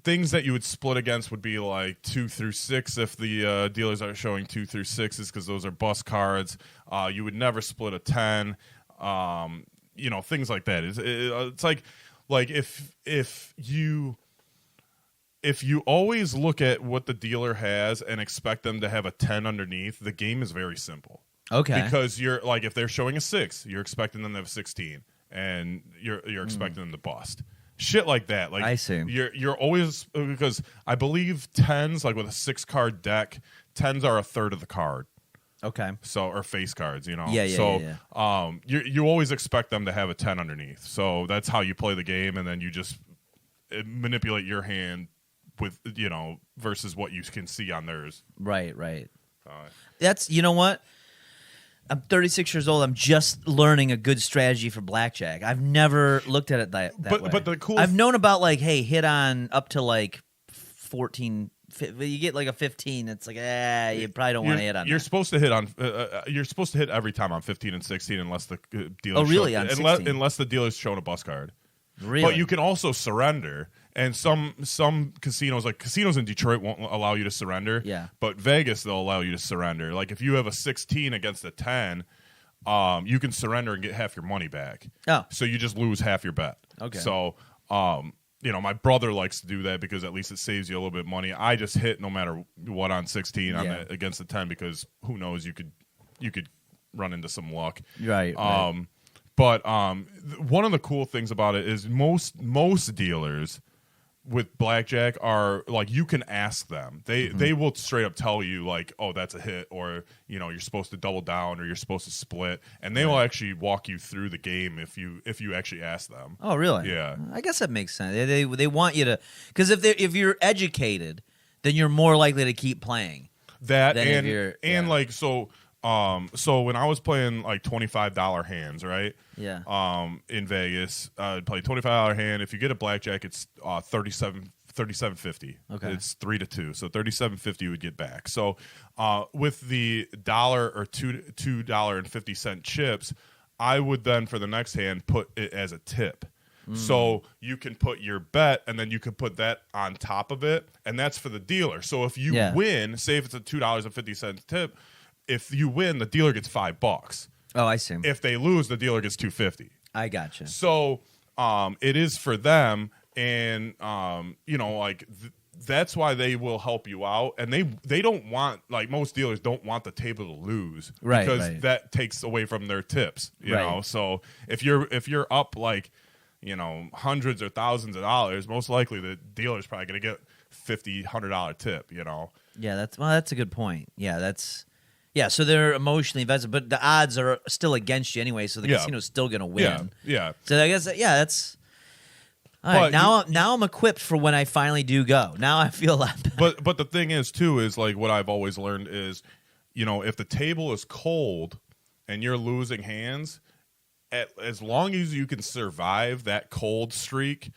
things that you would split against would be like 2 through 6 if the dealers are showing 2 through 6s, because those are bus cards. You would never split a 10. Things like that. It's like if you always look at what the dealer has and expect them to have a 10 underneath, the game is very simple. Okay. Because you're like, if they're showing a 6, you're expecting them to have a 16, and you're expecting them to bust. Shit like that. Like I see. You're always, because I believe 10s, like with a 6-card deck, 10s are a third of the card. Okay. So, or face cards, Yeah. you always expect them to have a 10 underneath. So that's how you play the game, and then you just manipulate your hand with versus what you can see on theirs. Right. That's, you know what? I'm 36 years old. I'm just learning a good strategy for blackjack. I've never looked at it that way. But the cool, I've known about like, hey, hit on up to like 14. You get like a 15. It's like, you probably don't want to hit on. You're that. supposed to hit on. You're supposed to hit every time on 15 and 16, unless the dealer. Oh, really? On 16? Unless the dealer's shown a bus card. Really? But you can also surrender, and some casinos, like casinos in Detroit, won't allow you to surrender. Yeah. But Vegas, they'll allow you to surrender. Like if you have a 16 against a 10, you can surrender and get half your money back. Oh. So you just lose half your bet. Okay. So my brother likes to do that because at least it saves you a little bit of money. I just hit no matter what on 16 against the 10, because who knows, you could run into some luck. Right. But one of the cool things about it is most dealers with blackjack are like you can ask them. They will straight up tell you like, oh, that's a hit, or you're supposed to double down, or you're supposed to split, and they will actually walk you through the game if you actually ask them. Oh, really? Yeah. I guess that makes sense. They want you to, because if you're educated, then you're more likely to keep playing. That than if you're, and like so when I was playing like $25 hands, right? Yeah. In Vegas, play $25 hand. If you get a blackjack, it's $37.50. Okay. It's 3-2, so $37.50 you would get back. So with the $1 or $2.50 chips, I would then for the next hand put it as a tip. So you can put your bet, and then you can put that on top of it, and that's for the dealer. So if you win, say if it's a $2.50 tip, if you win, the dealer gets $5. Oh, I see. If they lose, the dealer gets $2.50. I gotcha. So it is for them, and that's why they will help you out, and they don't want, like most dealers don't want the table to lose, right? Because that takes away from their tips, you know. So if you're up like hundreds or thousands of dollars, most likely the dealer's probably going to get $50-$100 tip, Yeah, that's a good point. Yeah, so they're emotionally invested, but the odds are still against you anyway, so the casino's still going to win. Yeah. So I guess that's all right. Now I'm equipped for when I finally do go. Now I feel a lot better. But the thing is too is like what I've always learned is, if the table is cold and you're losing hands, as long as you can survive that cold streak,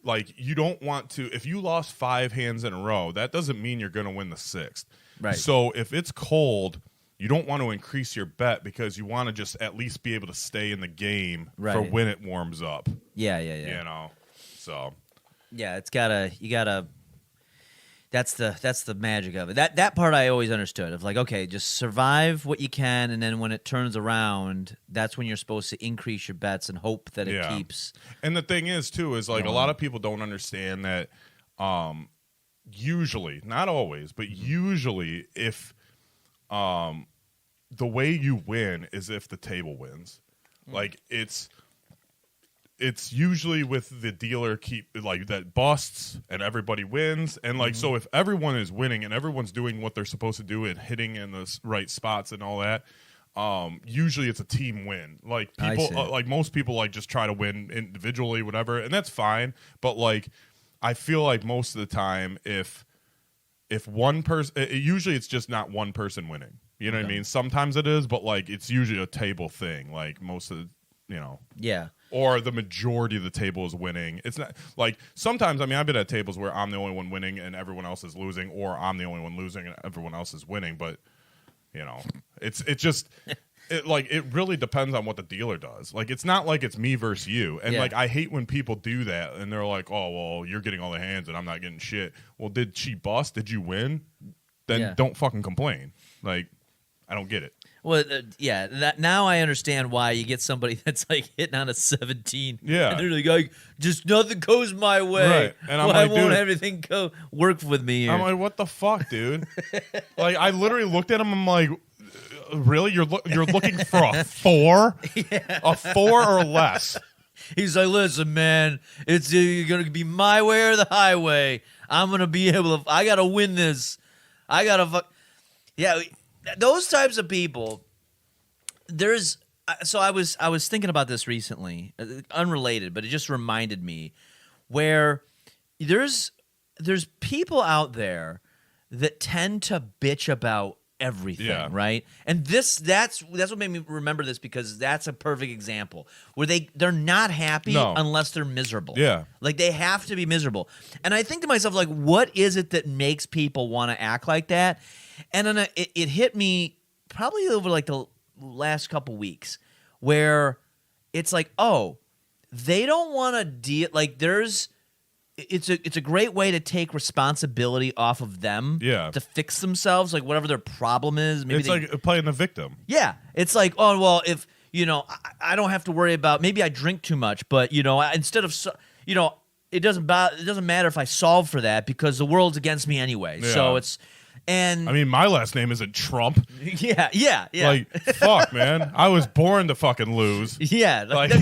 like you don't want to. If you lost 5 hands in a row, that doesn't mean you're going to win the 6th. Right. So if it's cold, you don't want to increase your bet because you want to just at least be able to stay in the game for when it warms up. Yeah. So. Yeah, you gotta. That's the magic of it. That part I always understood of like, okay, just survive what you can, and then when it turns around, that's when you're supposed to increase your bets and hope that it keeps. And the thing is too is like a lot of people don't understand that. Usually, not always, but usually, if the way you win is if the table wins, like it's usually with the dealer that busts and everybody wins, and like so if everyone is winning and everyone's doing what they're supposed to do and hitting in the right spots and all that, usually it's a team win. Like people, like most people, like just try to win individually, whatever, and that's fine. But like, I feel like most of the time, if one person, usually it's just not one person winning. You know what I mean? Sometimes it is, but like it's usually a table thing. Like most of the, or the majority of the table is winning. It's not like sometimes. I mean, I've been at tables where I'm the only one winning and everyone else is losing, or I'm the only one losing and everyone else is winning. But it's just. It really depends on what the dealer does. Like, it's not like it's me versus you. And, like, I hate when people do that. And they're like, oh, well, you're getting all the hands and I'm not getting shit. Well, did she bust? Did you win? Then don't fucking complain. Like, I don't get it. Well, now I understand why you get somebody that's, like, hitting on a 17. Yeah. And they're like, just nothing goes my way. Right. And I'm why like, won't dude, everything work with me here? I'm like, what the fuck, dude? Like, I literally looked at him. I'm like, really? You're looking for a 4? A 4 or less? He's like, listen, man, it's going to be my way or the highway. I'm going to be able to, I got to win this. I got to, those types of people, so I was thinking about this recently, unrelated, but it just reminded me where there's people out there that tend to bitch about everything, right? And that's what made me remember this, because that's a perfect example where they're not happy unless they're miserable. Yeah. Like they have to be miserable. And I think to myself, like, what is it that makes people want to act like that? And then it hit me probably over like the last couple weeks where it's like, oh, they don't want to deal, like it's a great way to take responsibility off of them to fix themselves, like whatever their problem is. Maybe it's like playing the victim. Yeah. It's like, oh, well, if, I don't have to worry about, maybe I drink too much, but, instead of, it doesn't matter if I solve for that because the world's against me anyway. Yeah. So it's, and I mean, my last name isn't Trump. Yeah. Like, fuck, man. I was born to fucking lose. Yeah. Like,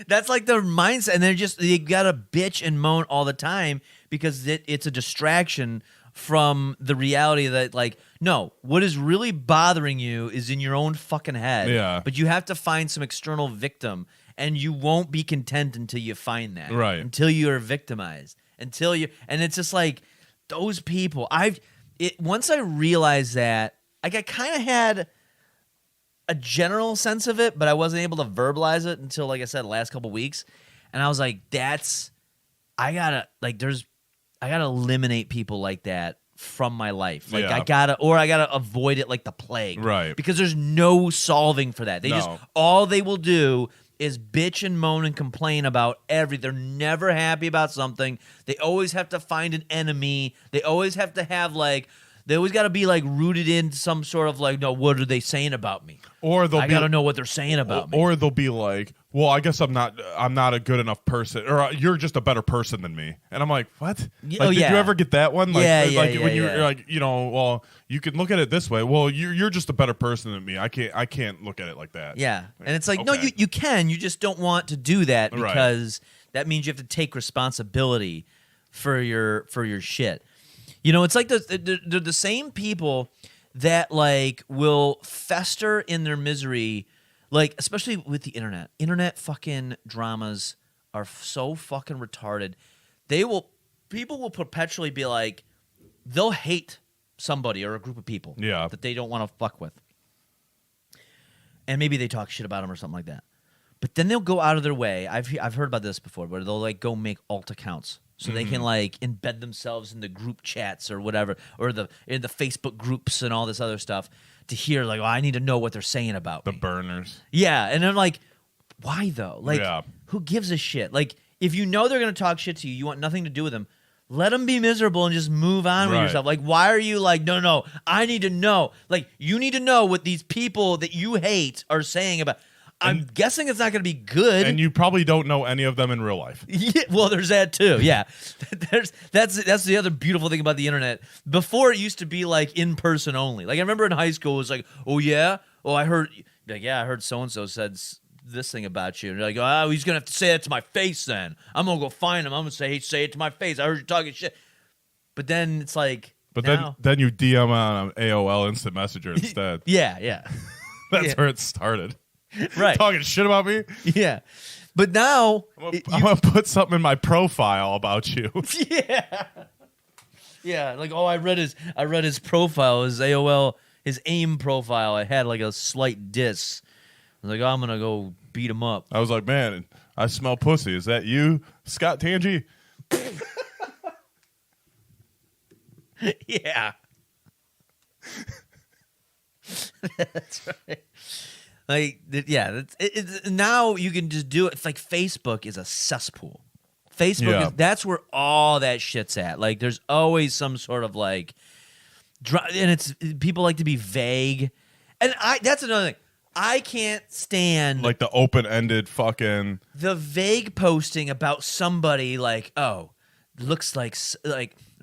That's like their mindset, and they gotta bitch and moan all the time because it's a distraction from the reality that, like, no, what is really bothering you is in your own fucking head. Yeah. But you have to find some external victim, and you won't be content until you find that. Right. Until you are victimized. And it's just like those people. Once I realized that, like, I kind of had a general sense of it, but I wasn't able to verbalize it until, like I said, the last couple weeks. And I was like, I gotta eliminate people like that from my life. Like, Yeah. I gotta avoid it like the plague. Right. Because there's no solving for that. All they will do is bitch and moan and complain about they're never happy about something. They always have to find an enemy. They always have to have, like, they always got to be, like, rooted in some sort of, like, no, what are they saying about me? Or I got to know what they're saying about me. Or they'll be like, well, I guess I'm not a good enough person, or you're just a better person than me. And I'm like, what? Like, did you ever get that one? Like, when you're like, well, you can look at it this way. Well, you're just a better person than me. I can't look at it like that. Yeah. And it's like, no, okay. you can. You just don't want to do that Right. because that means you have to take responsibility for your shit. You know, it's like they're the same people that, like, will fester in their misery, like, especially with the internet. Internet fucking dramas are so fucking retarded. People will perpetually be like, they'll hate somebody or a group of people that they don't want to fuck with. And maybe they talk shit about them or something like that. But then they'll go out of their way. I've heard about this before, where they'll, like, go make alt accounts. So they can, like, embed themselves in the group chats or whatever, or in the Facebook groups and all this other stuff to hear, like, oh, I need to know what they're saying about The me. burners. Yeah, and I'm like, why though? Like, who gives a shit? Like, if you know they're gonna talk shit to you, you want nothing to do with them. Let them be miserable and just move on with yourself. Like, why are you like, no, I need to know. Like, you need to know what these people that you hate are saying about. I'm guessing it's not going to be good. And you probably don't know any of them in real life. Yeah, well, there's that too. Yeah, that's the other beautiful thing about the internet. Before, it used to be like in person only. Like, I remember in high school, it was like, oh yeah, I heard so and so said this thing about you. And you're like, oh, he's gonna have to say that to my face. Then I'm gonna go find him. I'm gonna say it to my face. I heard you talking shit. But then it's like, but then you DM on AOL Instant Messenger instead. yeah. That's where it started. Right. Talking shit about me? Yeah. But now I'm gonna put something in my profile about you. Yeah. Yeah, like, oh, I read his profile, his AOL, his AIM profile. I had like a slight diss. I was like, oh, I'm gonna go beat him up. I was like, man, I smell pussy. Is that you, Scott Tangi? Yeah. That's right. Like, yeah, now you can just do it. It's like Facebook is a cesspool. Facebook, that's where all that shit's at. Like, there's always some sort of, like, and people like to be vague. And that's another thing. I can't stand like the open-ended fucking the vague posting about somebody, like, oh, looks like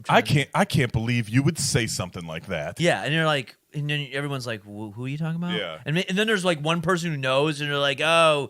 I can't believe you would say something like that. Yeah, and you're like, and then everyone's like, who are you talking about? Yeah. And then there's like one person who knows, and you're like, oh,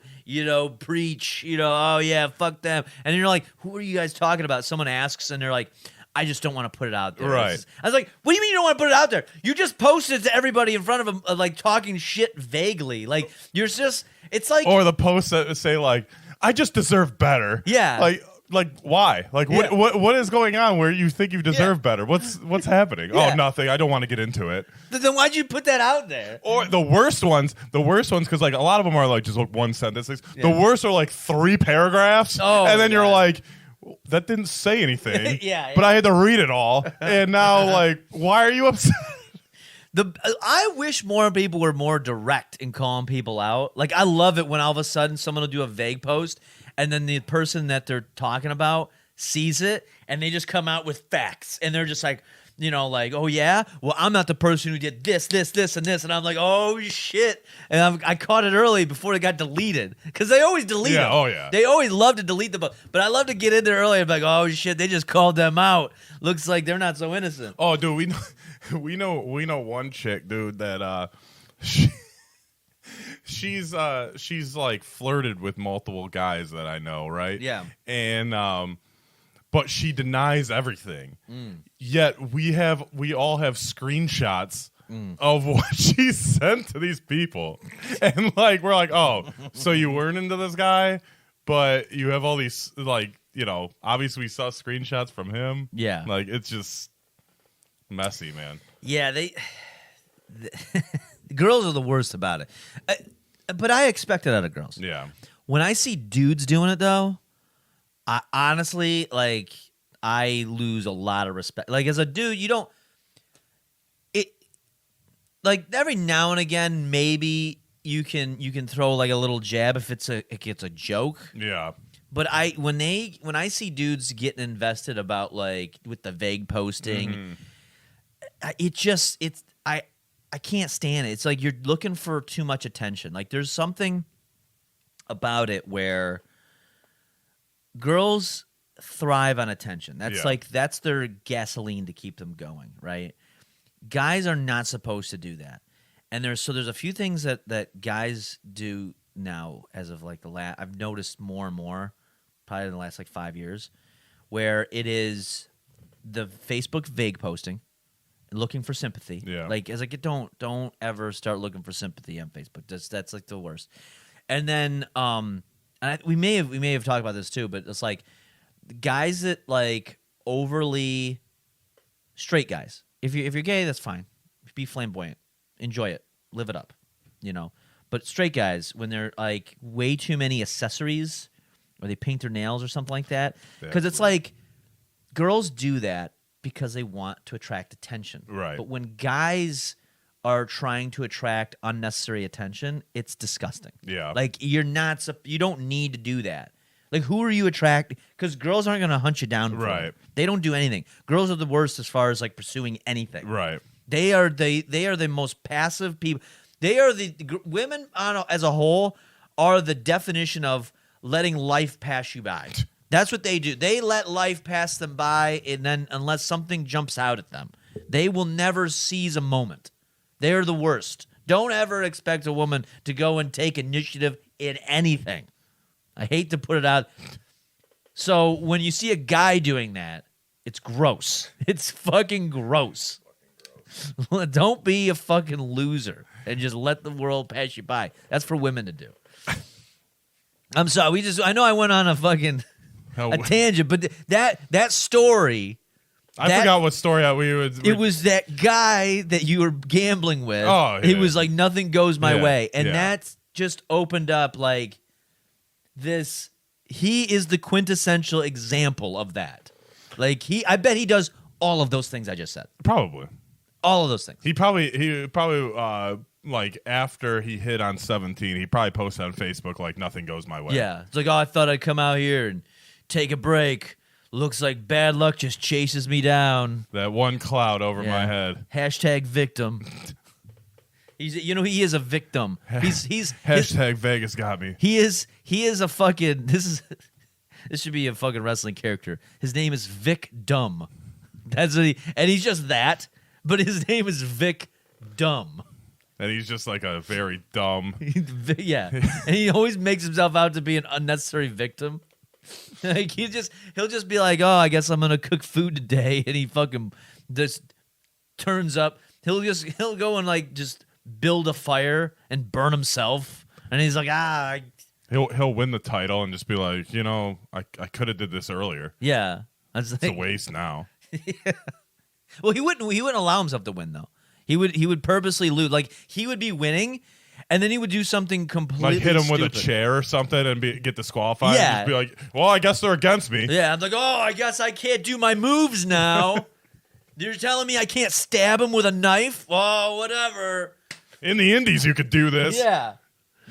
preach, oh yeah, fuck them. And then you're like, who are you guys talking about? Someone asks, and they're like, I just don't want to put it out there. Right. I was like, what do you mean you don't want to put it out there? You just posted to everybody in front of them, like, talking shit vaguely. Like, you're just, it's like. Or the posts that say, like, I just deserve better. Yeah. Like why? Like what is going on where you think you deserve better? What's happening? Yeah. Oh, nothing. I don't want to get into it. Then why'd you put that out there? Or the worst ones, because like a lot of them are like just like one sentence. The worst are like 3 paragraphs. Oh, and then you're like, that didn't say anything. Yeah. But I had to read it all. And now, like, why are you upset? I wish more people were more direct in calling people out. Like, I love it when all of a sudden someone will do a vague post, and then the person that they're talking about sees it, and they just come out with facts, and they're just like, like, oh yeah, well, I'm not the person who did this, and this, and I'm like, oh shit, and I caught it early before it got deleted, because they always delete them. Oh yeah, they always love to delete them, but I love to get in there early and be like, oh shit, they just called them out. Looks like they're not so innocent. Oh, dude, we know one chick, dude, that she's like flirted with multiple guys that I know, right? Yeah. And but she denies everything. Yet we all have screenshots of what she sent to these people. And like we're like, "Oh, so you weren't into this guy, but you have all these like, you know, obviously we saw screenshots from him." Yeah. Like it's just messy, man. Yeah, girls are the worst about it. But I expect it out of girls. Yeah. When I see dudes doing it, though, I honestly, like, I lose a lot of respect. Like, as a dude, you don't... Like, every now and again, maybe you can throw, like, a little jab if it's a joke. Yeah. But when I see dudes getting invested about, like, with the vague posting, I can't stand it. It's like you're looking for too much attention. Like there's something about it where girls thrive on attention. That's their gasoline to keep them going, right? Guys are not supposed to do that. And there's a few things that guys do now as of like I've noticed more and more probably in the last like 5 years where it is the Facebook vague posting. Looking for sympathy. Yeah. Like as like don't ever start looking for sympathy on Facebook. That's like the worst. And then we may have talked about this too, but it's like guys that like overly straight guys. If you're gay, that's fine. Be flamboyant. Enjoy it. Live it up. You know. But straight guys, when they're like way too many accessories or they paint their nails or something like that. Because it's like girls do that because they want to attract attention. Right. But when guys are trying to attract unnecessary attention, it's disgusting. Yeah. Like you don't need to do that. Like who are you attracting? Because girls aren't going to hunt you down. Right. They don't do anything. Girls are the worst as far as like pursuing anything. Right. They are the most passive people. They are women as a whole are the definition of letting life pass you by. That's what they do. They let life pass them by, and then unless something jumps out at them, they will never seize a moment. They're the worst. Don't ever expect a woman to go and take initiative in anything. I hate to put it out. So when you see a guy doing that, it's gross. It's fucking gross. Don't be a fucking loser and just let the world pass you by. That's for women to do. I'm sorry. I know I went on a fucking... a tangent, but that story. I forgot what story it was that guy that you were gambling with. Oh, yeah. It was like nothing goes my way, and yeah. that's just opened up like this. He is the quintessential example of that. Like I bet he does all of those things I just said. Probably all of those things. He probably like after he hit on 17, he probably posted on Facebook like nothing goes my way. Yeah, it's like, oh, I thought I'd come out here and take a break. Looks like bad luck just chases me down. That one cloud over my head. Hashtag victim. He is a victim. He's Hashtag Vegas got me. He is a fucking this should be a fucking wrestling character. His name is Vic Dumb. That's what and he's just that, but his name is Vic Dumb. And he's just like a very dumb. Yeah. And he always makes himself out to be an unnecessary victim. Like he'll just be like, oh, I guess I'm gonna cook food today, and he fucking just turns up. He'll go and like just build a fire and burn himself, and he's like, he'll win the title and just be like, I could have did this earlier. Yeah, it's a waste now. Yeah. Well, he wouldn't allow himself to win though. He would purposely lose. Like he would be winning. And then he would do something completely like hit him stupid. with a chair or something and get disqualified. Yeah. And just be like, well, I guess they're against me. Yeah, I'm like, oh, I guess I can't do my moves now. You're telling me I can't stab him with a knife? Oh, whatever. In the Indies, you could do this. Yeah.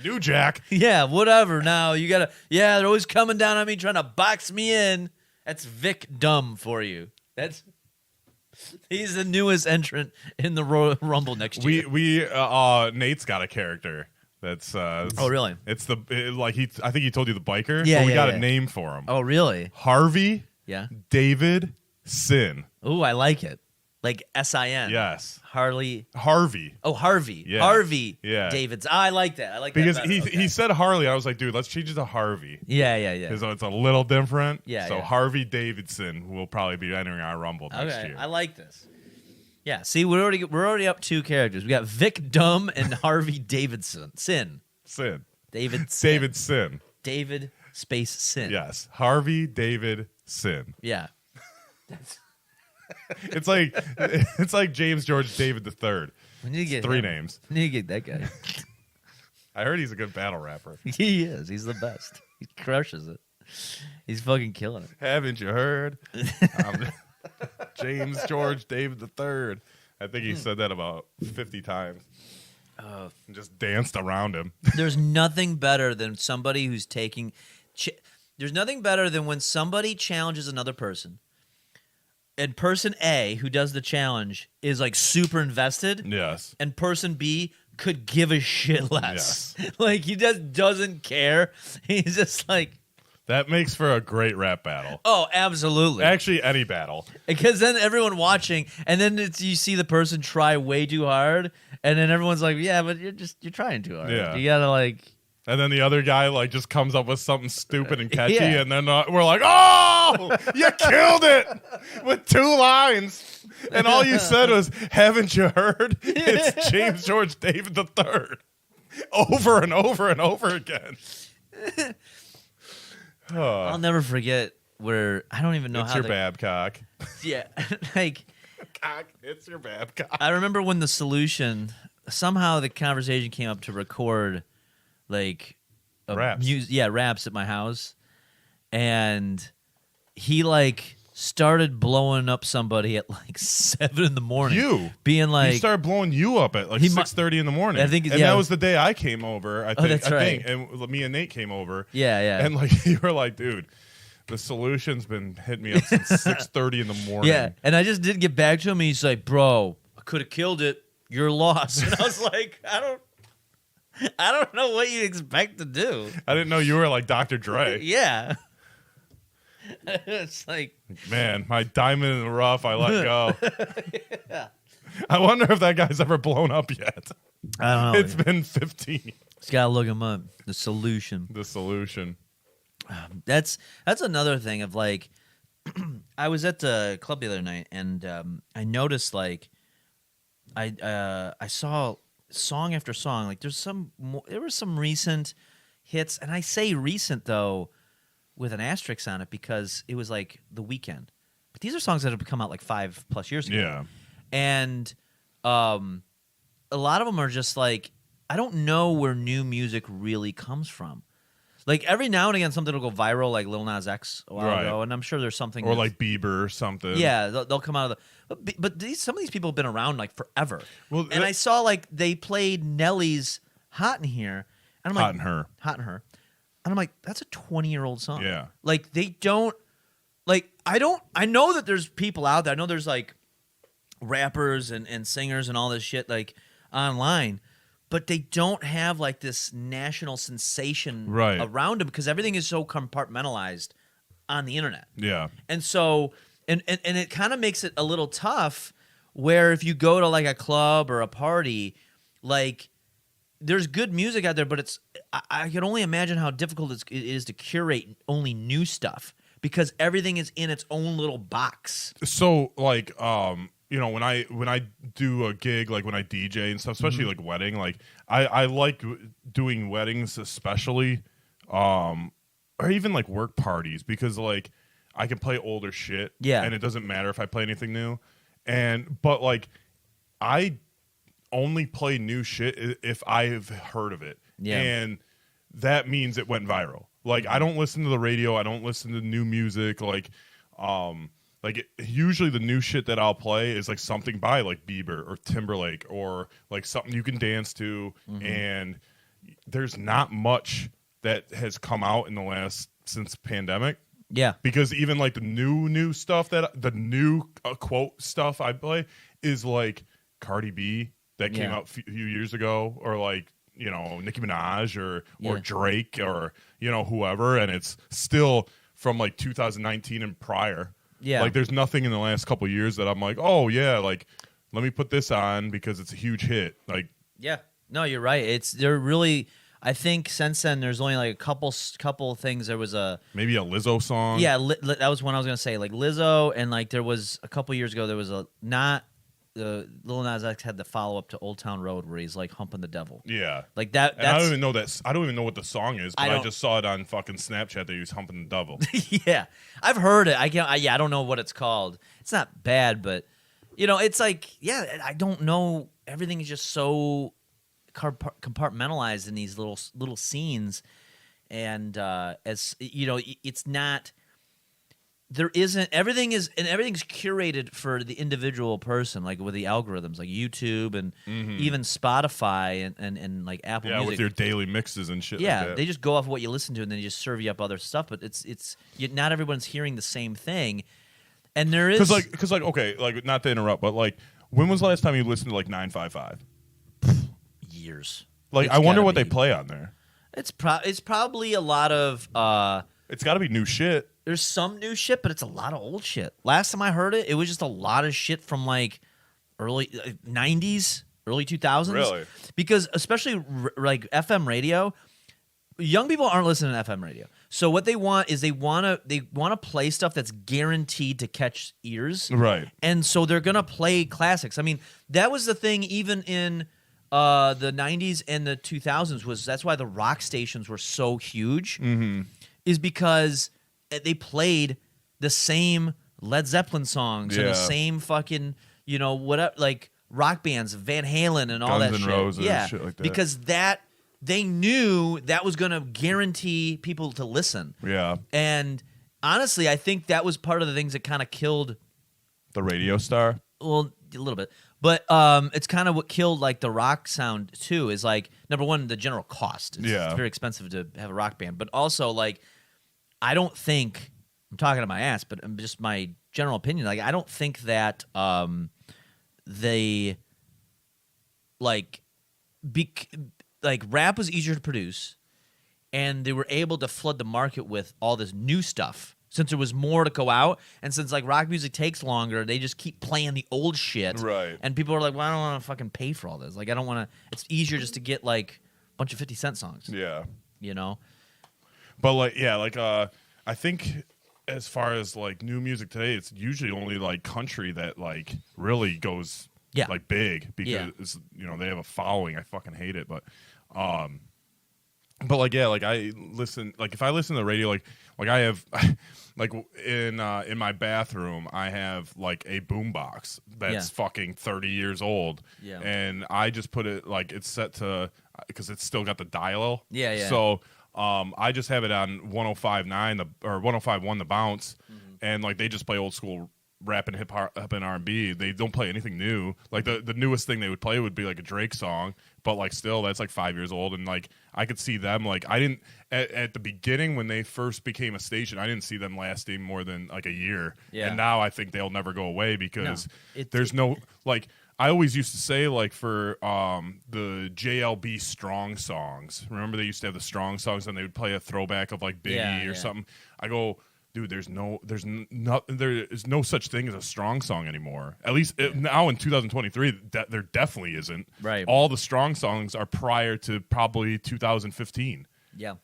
New Jack. Yeah, whatever. Now you gotta. Yeah, they're always coming down on me trying to box me in. That's Vic Dumb for you. He's the newest entrant in the Rumble next year. Nate's got a character that's. Oh, really? It's I think he told you the biker. Yeah, but we yeah, got yeah. a name for him. Oh, really? Harvey. Yeah. David Sin. Ooh, I like it. like S-I-N. Yes. Harley. Harvey. Oh, Harvey. Yeah. Harvey. Yeah. Davidson. I like that. I like Because that. he better. Okay. he said Harley. I was like, dude, let's change it to Harvey. Yeah. Because it's a little different. Yeah, So yeah. Harvey Davidson will probably be entering our Rumble next Okay, year. I like this. Yeah, see, we're already up 2 characters. We got Vic Dumb and Harvey Davidson. Sin. David Sin. David space Sin. Yes. Harvey David Sin. Yeah. It's like James George David III. We need to get 3 him. names. We need to get that guy. I heard he's a good battle rapper. He is. He's the best. He crushes it. He's fucking killing it. Haven't you heard? I'm James George David III. I think he said that about 50 times. And just danced around him. There's nothing better than somebody who's taking. There's nothing better than when somebody challenges another person, and person A who does the challenge is like super invested, Yes. and person B could give a shit less. Like he just doesn't care. He's just like, That makes for a great rap battle. oh, absolutely. Actually, any battle. Because then everyone watching, and then you see the person try way too hard, and then everyone's like, yeah, but you're trying too hard. Yeah. You gotta like. And then the other guy like just comes up with something stupid and catchy, Yeah. and then we're like, "Oh, you killed it!" with 2 lines, and all you said was, "Haven't you heard? It's James George David III," over and over and over again. I'll never forget where I don't even know It's how your Babcock. Yeah, like It's your Babcock. I remember when the solution somehow the conversation came up to record like Raps. raps at my house, and he like started blowing up somebody at like 7 in the morning. You being like, he started blowing you up at like He 6:30 in the morning. I think- and yeah. that was the day I came over. I think, that's right. and me and Nate came over. yeah, And like you were like, dude, the solution's been hitting me up since 6:30 in the morning. yeah. And I just did get back to him, and he's like, bro, I could have killed it. Your loss. And I was like, I don't know what you expect to do. I didn't know you were like Dr. Dre. Yeah. It's like, Man, my diamond in the rough, I let go. I wonder if that guy's ever blown up yet. I don't know. It's been 15 years. Just gotta look him up. The solution. The solution. That's another thing of like, I was at the club the other night, and I noticed like, I saw song after song. Like there were some recent hits, and I say recent though with an asterisk on it because it was like The Weeknd. But these are songs that have come out like 5+ years ago. Yeah. And a lot of them are just like, I don't know where new music really comes from. Like every now and again, something will go viral, like Lil Nas X a while Right. ago, and I'm sure there's something. Or that's- like Bieber or something. yeah, they'll come out of the. But some of these people have been around like forever. Well, and I saw like they played Nelly's "Hot in Here," and I'm like, Hot in Her. "Hot in Her," and I'm like, "That's a 20-year-old song." Yeah. like they don't. Like I don't. I know that there's people out there. I know there's like rappers and singers and all this shit like online, but they don't have like this national sensation Right. around them because everything is so compartmentalized on the internet. Yeah. And so and it kind of makes it a little tough where if you go to like a club or a party, like there's good music out there, but it's I can only imagine how difficult it is to curate only new stuff because everything is in its own little box. So like you know when I do a gig, like when I DJ and stuff, especially like wedding, like I like doing weddings especially or even like work parties because like I can play older shit, Yeah. and it doesn't matter if I play anything new, but like I only play new shit if I've heard of it, Yeah. and that means it went viral. Like I don't listen to the radio, I don't listen to new music, usually the new shit that I'll play is like something by like Bieber or Timberlake or like something you can dance to, and there's not much that has come out in the last since pandemic. Yeah. Because even like the new stuff that the new quote stuff I play is like Cardi B that came Yeah. out a few years ago, or like, you know, Nicki Minaj or Yeah. Drake or, you know, whoever, and it's still from like 2019 and prior. Yeah. Like there's nothing in the last couple years that I'm like, oh yeah, like let me put this on because it's a huge hit. Like Yeah. No, you're right. They're really. I think since then there's only like a couple things. There was a maybe a Lizzo song. yeah. That was one I was gonna say, like Lizzo, and like there was a couple years ago there was a not. Lil Nas X had the follow up to Old Town Road where he's like humping the devil. Yeah. Like that. And I don't even know that. I don't even know what the song is, but I I don't- just saw it on fucking Snapchat that he was humping the devil. Yeah, I've heard it. I don't know what it's called. It's not bad, but it's like, yeah, I don't know. Everything is just so compartmentalized in these little scenes, and as it's not. There isn't everything's curated for the individual person, like with the algorithms, like YouTube and even Spotify and like Apple Yeah, Music. with your daily mixes and shit. Yeah, like that. they just go off what you listen to, and then they just serve you up other stuff. But not everyone's hearing the same thing, and there is because okay, like not to interrupt, but like when was the last time you listened to like 955? years. Like It's I wonder gotta what they be. play on there. It's probably a lot of It's got to be new shit. there's some new shit, but it's a lot of old shit. Last time I heard it, it was just a lot of shit from like early 90s, early 2000s. Really? Because especially like FM radio, young people aren't listening to FM radio. So what they want is they want to play stuff that's guaranteed to catch ears. Right. And so they're going to play classics. I mean, that was the thing even in the 90s and the 2000s that's why the rock stations were so huge. Is because they played the same Led Zeppelin songs and Yeah. the same fucking, whatever, like rock bands, Van Halen and all Guns that N' shit. Roses, yeah, shit like that. because they knew that was going to guarantee people to listen. Yeah. And honestly, I think that was part of the things that kind of killed, The radio star. well, a little bit, but it's kind of what killed like the rock sound too. Is like number one, the general cost. It's very expensive to have a rock band, but also like I don't think I'm talking to my ass, but just my general opinion. Like I don't think that they like rap was easier to produce, and they were able to flood the market with all this new stuff. Since there was more to go out, and since like rock music takes longer, they just keep playing the old shit. Right. And people are like, well, I don't want to fucking pay for all this. Like, I don't want to. It's easier just to get like a bunch of 50 Cent songs. Yeah. But like, yeah, like I think as far as like new music today, it's usually only like country that like really goes like big because they have a following. I fucking hate it, but like yeah, like I listen, like if I listen to the radio, like I have like in my bathroom, I have like a boombox that's fucking 30 years old, and I just put it like it's set to because it's still got the dial, So I just have it on 105.9 or 105.1 the bounce, and like they just play old school rap and hip hop and R&B. They don't play anything new. Like the newest thing they would play would be like a Drake song, but like still that's like 5 years old. And like I could see them like I didn't at the beginning when they first became a station, I didn't see them lasting more than like a year. Yeah. And now I think they'll never go away because No, there's no like I always used to say like for the JLB Strong songs. Remember they used to have the Strong songs and they would play a throwback of like Biggie or something. I go, dude, there is no such thing as a strong song anymore. At least now in 2023, there definitely isn't. Right. All the strong songs are prior to probably 2015. Yeah.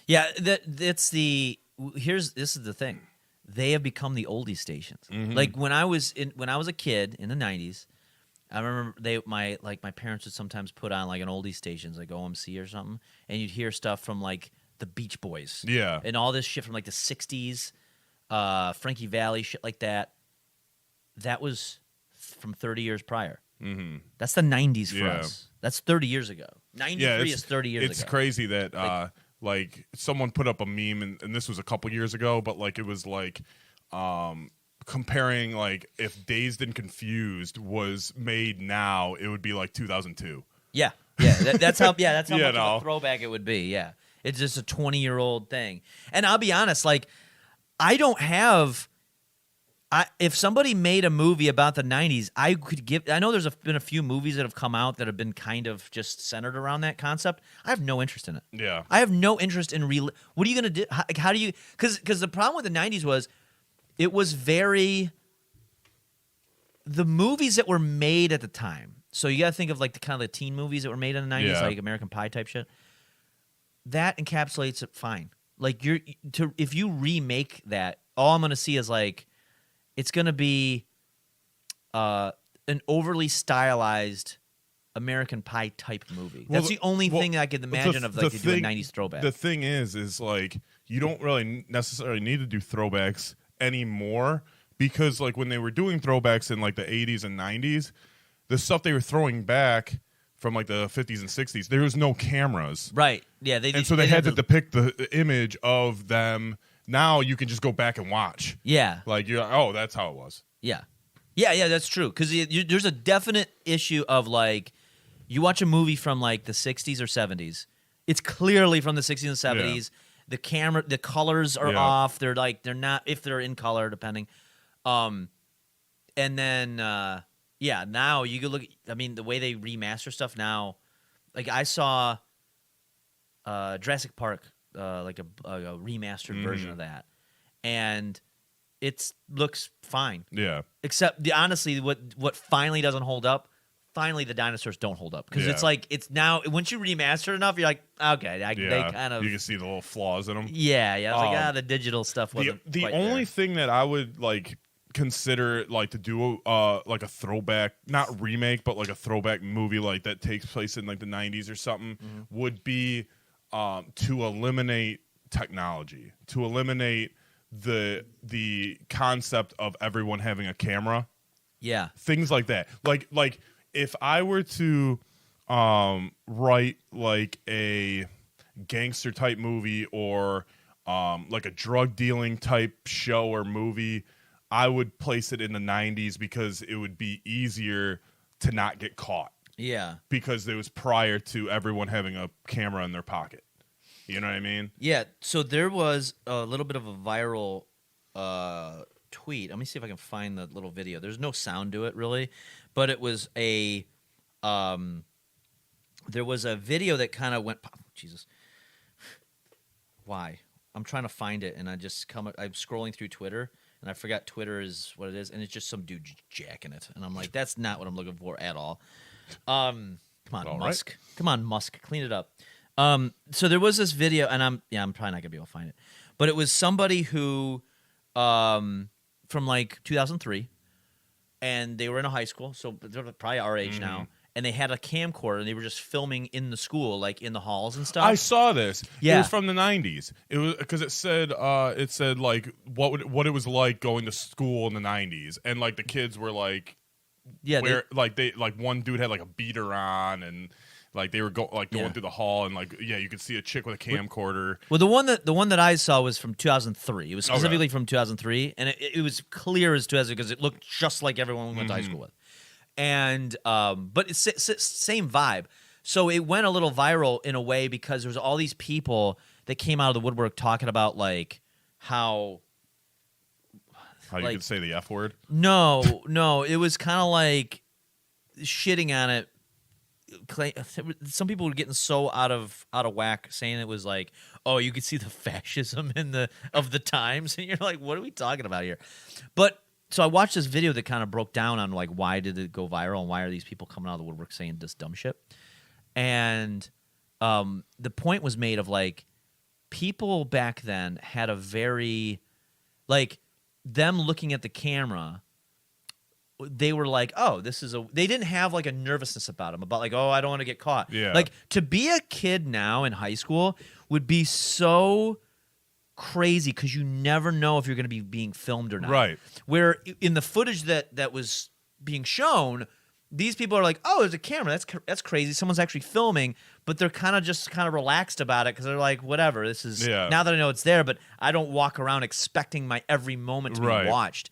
Yeah, this is the thing. They have become the oldie stations. Like when I was a kid in the 90s, I remember my parents would sometimes put on like an oldie stations like OMC or something, and you'd hear stuff from like the Beach Boys. Yeah. And all this shit from like the 60s, Frankie Valli, shit like that. That was from 30 years prior. Mm-hmm. That's the 90s for us. That's 30 years ago. 93 is 30 years ago. It's crazy that like someone put up a meme, and this was a couple years ago, but like it was like comparing like if Dazed and Confused was made now, it would be like 2002. Yeah. That's how much of know. a throwback it would be. Yeah. It's just a 20-year-old thing. And I'll be honest, like, if somebody made a movie about the 90s, I know there's been a few movies that have come out that have been kind of just centered around that concept. I have no interest in it. Yeah. I have no interest in what are you going to do? How do you, because the problem with the 90s was it was very the movies that were made at the time. So you got to think of like the kind of the teen movies that were made in the 90s, Yeah. like American Pie type shit. That encapsulates it fine. Like if you remake that, all I'm going to see is like it's going to be an overly stylized American Pie type movie. Well, That's the only thing I could imagine of like to do a 90s throwback. The thing is like you don't really necessarily need to do throwbacks anymore because like when they were doing throwbacks in like the 80s and 90s, the stuff they were throwing back from like the 50s and 60s, there was no cameras. Right. Yeah. And so they had to depict the image of them. Now you can just go back and watch. Yeah. Like, you're like, oh, that's how it was. Yeah. Yeah, that's true. Because there's a definite issue of like, you watch a movie from like the 60s or 70s. It's clearly from the 60s and 70s. Yeah. The colors are off. They're not, if they're in color, depending. And then, now you could look, I mean, the way they remaster stuff now, like I saw Jurassic Park, like a remastered version of that. And it looks fine. Yeah. Except, honestly, what finally doesn't hold up, finally the dinosaurs don't hold up. Because it's like, it's now, once you remaster enough, you're like, okay, they kind of... You can see the little flaws in them. Yeah. I was like, the digital stuff wasn't The quite only there. thing that I would, like, consider, like, to do, like, a throwback, not remake, but, like, a throwback movie, like, that takes place in, like, the 90s or something, would be to eliminate technology, to eliminate the concept of everyone having a camera. Yeah. Things like that. Like if I were to write like a gangster type movie or like a drug dealing type show or movie, I would place it in the 90s because it would be easier to not get caught. Yeah. Because it was prior to everyone having a camera in their pocket. You know what I mean? Yeah, so there was a little bit of a viral tweet. Let me see if I can find the little video. There's no sound to it, really, but it was there was a video that kind of went, Jesus. Why? I'm trying to find it, and I'm scrolling through Twitter, and I forgot Twitter is what it is, and it's just some dude jacking it, and I'm like, that's not what I'm looking for at all. Come on, All Musk. right. Come on, Musk. Clean it up. So there was this video, and I'm probably not gonna be able to find it, but it was somebody who, from like 2003, and they were in a high school, so they're probably our age now, and they had a camcorder, and they were just filming in the school, like in the halls and stuff. I saw this. Yeah. It was from the 90s. It was because it said like what it was like going to school in the 90s, and like the kids were like, one dude had like a beater on, and like they were going through the hall, and like you could see a chick with a camcorder. Well, the one that I saw was from 2003. It was specifically from 2003, and it was clear as 2000 because it looked just like everyone we went to high school with. And but it's same vibe. So it went a little viral in a way because there was all these people that came out of the woodwork talking about like how you could say the F word. No, it was kind of like shitting on it. Some people were getting so out of whack, saying it was like, oh, you could see the fascism of the times, and you're like, what are we talking about here? But so I watched this video that kind of broke down on like why did it go viral and why are these people coming out of the woodwork saying this dumb shit, and the point was made of like people back then had a very like them looking at the camera. They were like, oh, they didn't have like a nervousness about them, about like, oh, I don't want to get caught. Yeah. Like to be a kid now in high school would be so crazy because you never know if you're going to be being filmed or not. Right. Where in the footage that was being shown, these people are like, oh, there's a camera. That's crazy. Someone's actually filming, but they're kind of relaxed about it because they're like, whatever. This is now that I know it's there, but I don't walk around expecting my every moment to be watched.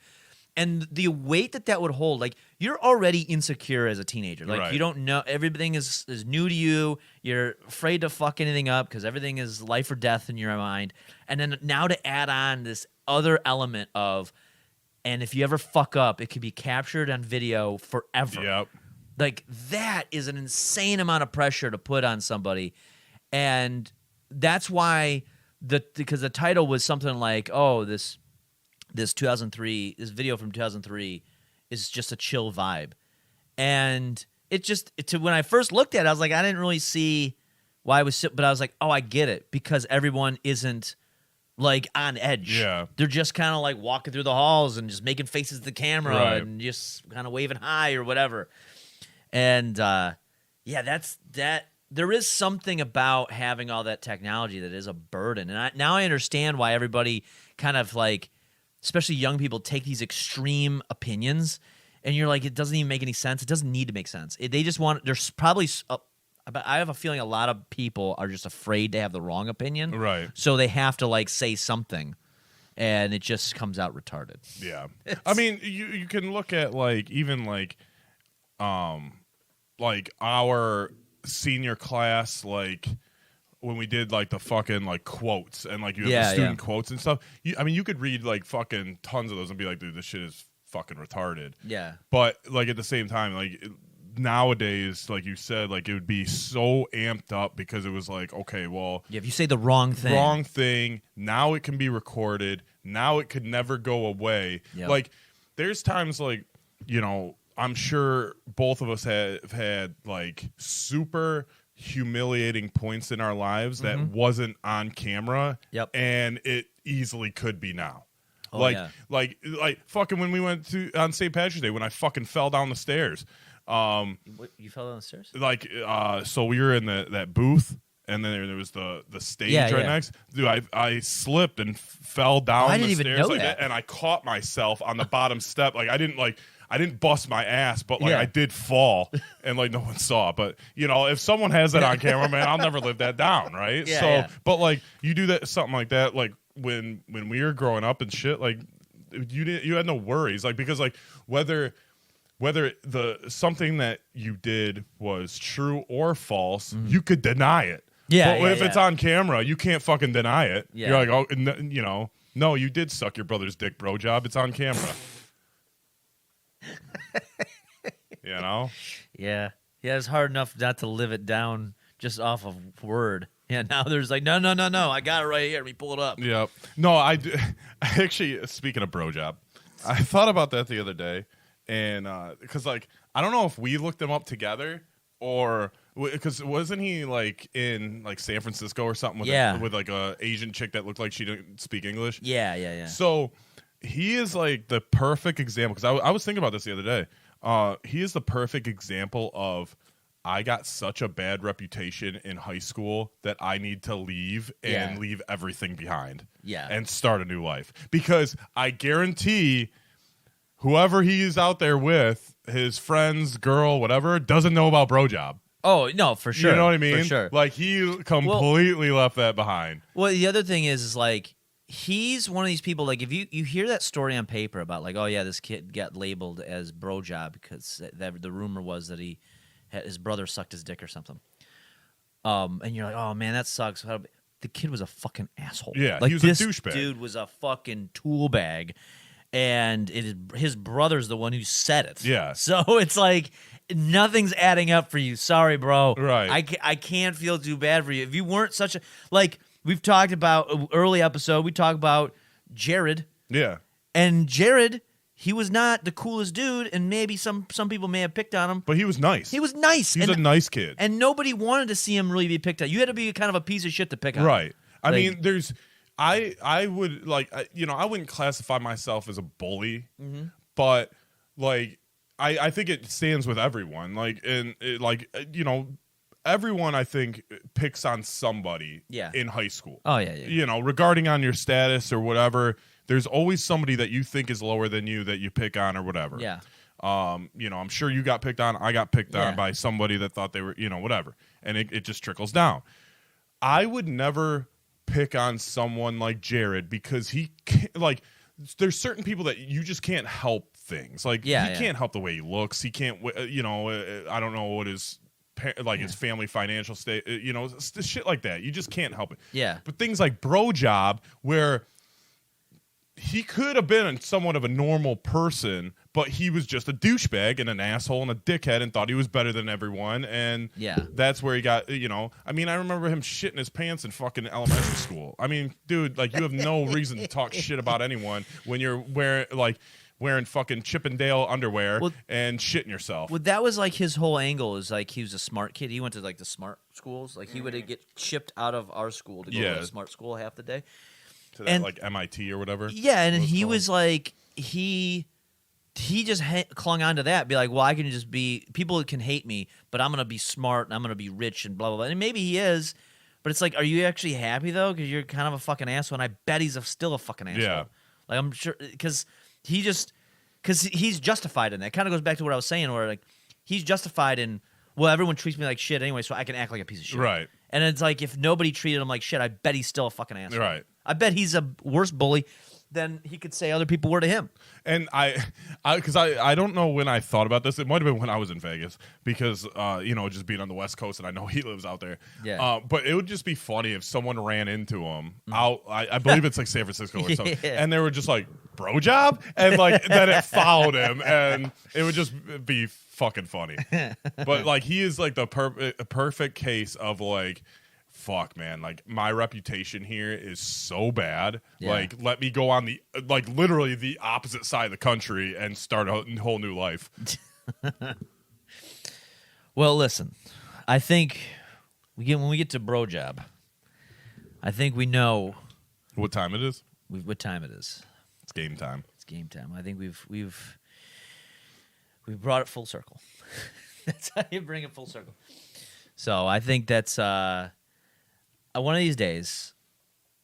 And the weight that would hold, like you're already insecure as a teenager. Like you don't know, everything is new to you. You're afraid to fuck anything up because everything is life or death in your mind. And then now to add on this other element of, and if you ever fuck up, it could be captured on video forever. Yep. Like that is an insane amount of pressure to put on somebody. And that's why because the title was something like, oh, this this video from 2003 is just a chill vibe. And when I first looked at it, I was like, I didn't really see why it was, but I was like, oh, I get it, because everyone isn't like on edge. Yeah. They're just kind of like walking through the halls and just making faces at the camera Right. and just kind of waving hi or whatever. And that's that. There is something about having all that technology that is a burden. And now I understand why everybody kind of like, especially young people, take these extreme opinions. And you're like, it doesn't even make any sense. It doesn't need to make sense. They just want, there's probably, I have a feeling a lot of people are just afraid to have the wrong opinion. Right. So they have to like say something. And it just comes out retarded. Yeah. I mean, you can look at like even like our senior class, like when we did like the fucking like quotes and like you have the student quotes and stuff. You could read like fucking tons of those and be like, dude, this shit is fucking retarded. Yeah. But like at the same time, like nowadays, like you said, like it would be so amped up because it was like, okay, well, If you say the wrong thing, now it can be recorded. Now it could never go away. Yep. Like there's times like, you know, I'm sure both of us have had like super humiliating points in our lives that wasn't on camera. Yep. And it easily could be now. Oh, like fucking when we went on St. Patrick's Day when I fucking fell down the stairs. You fell down the stairs? Like so we were in that booth and then there was the stage next. Dude, I slipped and fell down I the didn't even stairs know like that. and I caught myself on the bottom step. Like I didn't bust my ass, but like I did fall and like no one saw. But you know, if someone has that on camera, man, I'll never live that down, right? But like you do that something like that, like when we were growing up and shit, like you had no worries, like because like whether the something that you did was true or false, you could deny it. Yeah, But if it's on camera, you can't fucking deny it. Yeah. You're like, oh, you know, no, you did suck your brother's dick, bro job. It's on camera. You know? Yeah. Yeah, it's hard enough not to live it down just off of word. Yeah, now there's like, no, I got it right here. Let me pull it up. Yep. No, I actually, speaking of bro job, I thought about that the other day. And because, like, I don't know if we looked him up together or because wasn't he like in like San Francisco or something with like a Asian chick that looked like she didn't speak English? Yeah. So he is like the perfect example because I was thinking about this the other day. He is the perfect example of I got such a bad reputation in high school that I need to leave and leave everything behind. Yeah. And start a new life. Because I guarantee whoever he is out there with, his friends, girl, whatever, doesn't know about bro job. Oh, no, for sure. You know what I mean? For sure. Like he completely left that behind. Well, the other thing is like he's one of these people, like if you hear that story on paper about like, oh yeah, this kid got labeled as bro job because the rumor was that his brother sucked his dick or something. And you're like, oh man, that sucks. The kid was a fucking asshole. Yeah, like, he was a this douchebag. Dude was a fucking tool bag. And his brother's the one who said it. Yeah. So it's like nothing's adding up for you. Sorry, bro. Right. I can't feel too bad for you. If you weren't such a like we've talked about early episode, we talked about Jared. Yeah. And Jared, he was not the coolest dude, and maybe some people may have picked on him. But he was nice. He was nice. He's a nice kid. And nobody wanted to see him really be picked on. You had to be kind of a piece of shit to pick on. Right. I Like- mean, there's I would like I wouldn't classify myself as a bully, but like I think it stands with everyone. Like and everyone I think picks on somebody in high school. Oh yeah. You know, regarding on your status or whatever, there's always somebody that you think is lower than you that you pick on or whatever. Yeah. I'm sure you got picked on. I got picked on by somebody that thought they were, whatever. And it just trickles down. I would never pick on someone like Jared because he can't, like, there's certain people that you just can't help things. Like, he can't help the way he looks. He can't, I don't know what his his family financial state, shit like that. You just can't help it. Yeah. But things like bro job where he could have been somewhat of a normal person, but he was just a douchebag and an asshole and a dickhead and thought he was better than everyone. And that's where he got, I mean, I remember him shitting his pants in fucking elementary school. I mean, dude, like, you have no reason to talk shit about anyone when you're wearing fucking Chippendale underwear and shitting yourself. Well, that was like his whole angle is like he was a smart kid. He went to like the smart schools. Like he would get shipped out of our school to go to a smart school half the day. To that, like MIT or whatever. Yeah, and he was like he just clung on to that. Be like, well, I can just be. People can hate me, but I'm gonna be smart and I'm gonna be rich and blah blah blah. And maybe he is, but it's like, are you actually happy though? Because you're kind of a fucking asshole, and I bet he's still a fucking asshole. Yeah. Like I'm sure because he's justified in that. Kind of goes back to what I was saying, where like he's justified in. Well, everyone treats me like shit anyway, so I can act like a piece of shit. Right. And it's like, if nobody treated him like shit, I bet he's still a fucking asshole. Right. I bet he's a worse bully than he could say other people were to him. And because I don't know when I thought about this. It might have been when I was in Vegas because, just being on the West Coast, and I know he lives out there. Yeah. But it would just be funny if someone ran into him out, I believe it's like San Francisco or something, and they were just like, bro job? And like, then it followed him, and it would just be fucking funny. But like, he is like the perfect case of like, fuck, man, like my reputation here is so bad. Yeah. Like, let me go on literally the opposite side of the country and start a whole new life. Well, listen, I think when we get to bro job, I think we know What time it is? what time it is. It's game time. It's game time. I think we've brought it full circle. That's how you bring it full circle. So I think that's one of these days,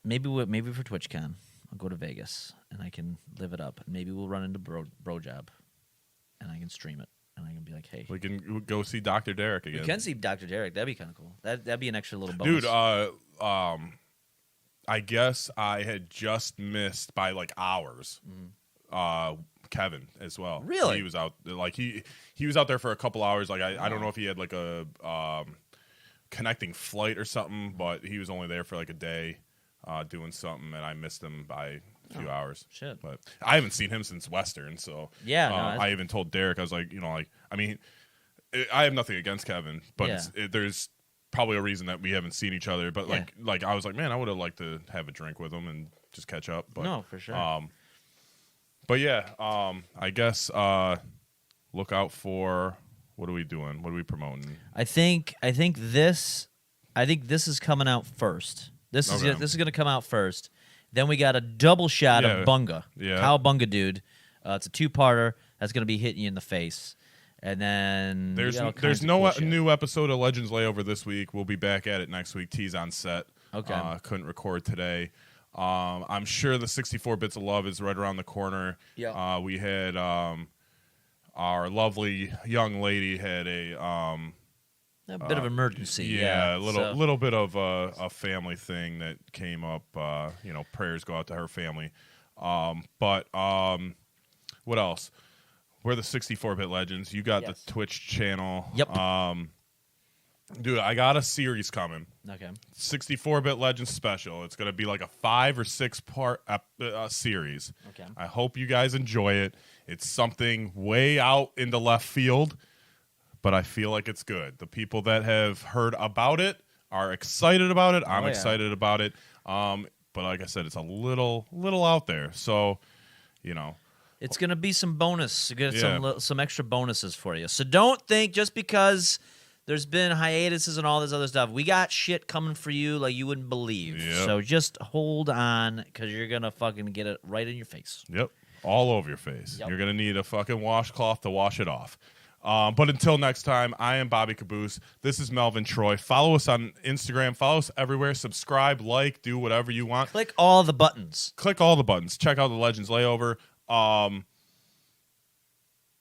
maybe for TwitchCon, I'll go to Vegas and I can live it up. Maybe we'll run into bro job, and I can stream it, and I can be like, hey, We can go see Dr. Derek again. we can see Dr. Derek. That'd be kind of cool. That'd be an extra little bonus. Dude, I guess I had just missed by like hours. Kevin as well. Really? He was out like he was out there for a couple hours. Like I don't know if he had like a connecting flight or something, but he was only there for like a day doing something, and I missed him by a few hours. Shit. But I haven't seen him since Western, so Yeah, no, I even told Derek, I was like, I mean, I have nothing against Kevin, but there's probably a reason that we haven't seen each other. But like I was like, man, I would have liked to have a drink with him and just catch up. But No, for sure. But yeah, I guess look out for, what are we doing? What are we promoting? I think this is coming out first. This is going to come out first. Then we got a double shot of Bunga. Yeah. Kyle Bunga, dude. It's a two-parter that's going to be hitting you in the face. And then there's no new episode of Legends Layover this week. We'll be back at it next week. T's on set. Okay. Couldn't record today. I'm sure the 64 Bits of Love is right around the corner. Yeah. We had our lovely young lady had a bit of emergency. Yeah, little bit of a family thing that came up. Prayers go out to her family. But what else? We're the 64-Bit Legends. You got the Twitch channel. Yep. Dude, I got a series coming. Okay. 64-Bit Legends special. It's going to be like a 5 or 6 part series. Okay. I hope you guys enjoy it. It's something way out in the left field, but I feel like it's good. The people that have heard about it are excited about it. I'm excited about it. But like I said, it's a little out there. So, It's going to be some bonus. Get some extra bonuses for you. So don't think just because there's been hiatuses and all this other stuff, we got shit coming for you like you wouldn't believe. Yep. So just hold on, because you're going to fucking get it right in your face. Yep. All over your face. Yep. You're going to need a fucking washcloth to wash it off. But until next time, I am Bobby Caboose. This is Melvin Troy. Follow us on Instagram. Follow us everywhere. Subscribe, like, do whatever you want. Click all the buttons. Click all the buttons. Check out the Legends Layover.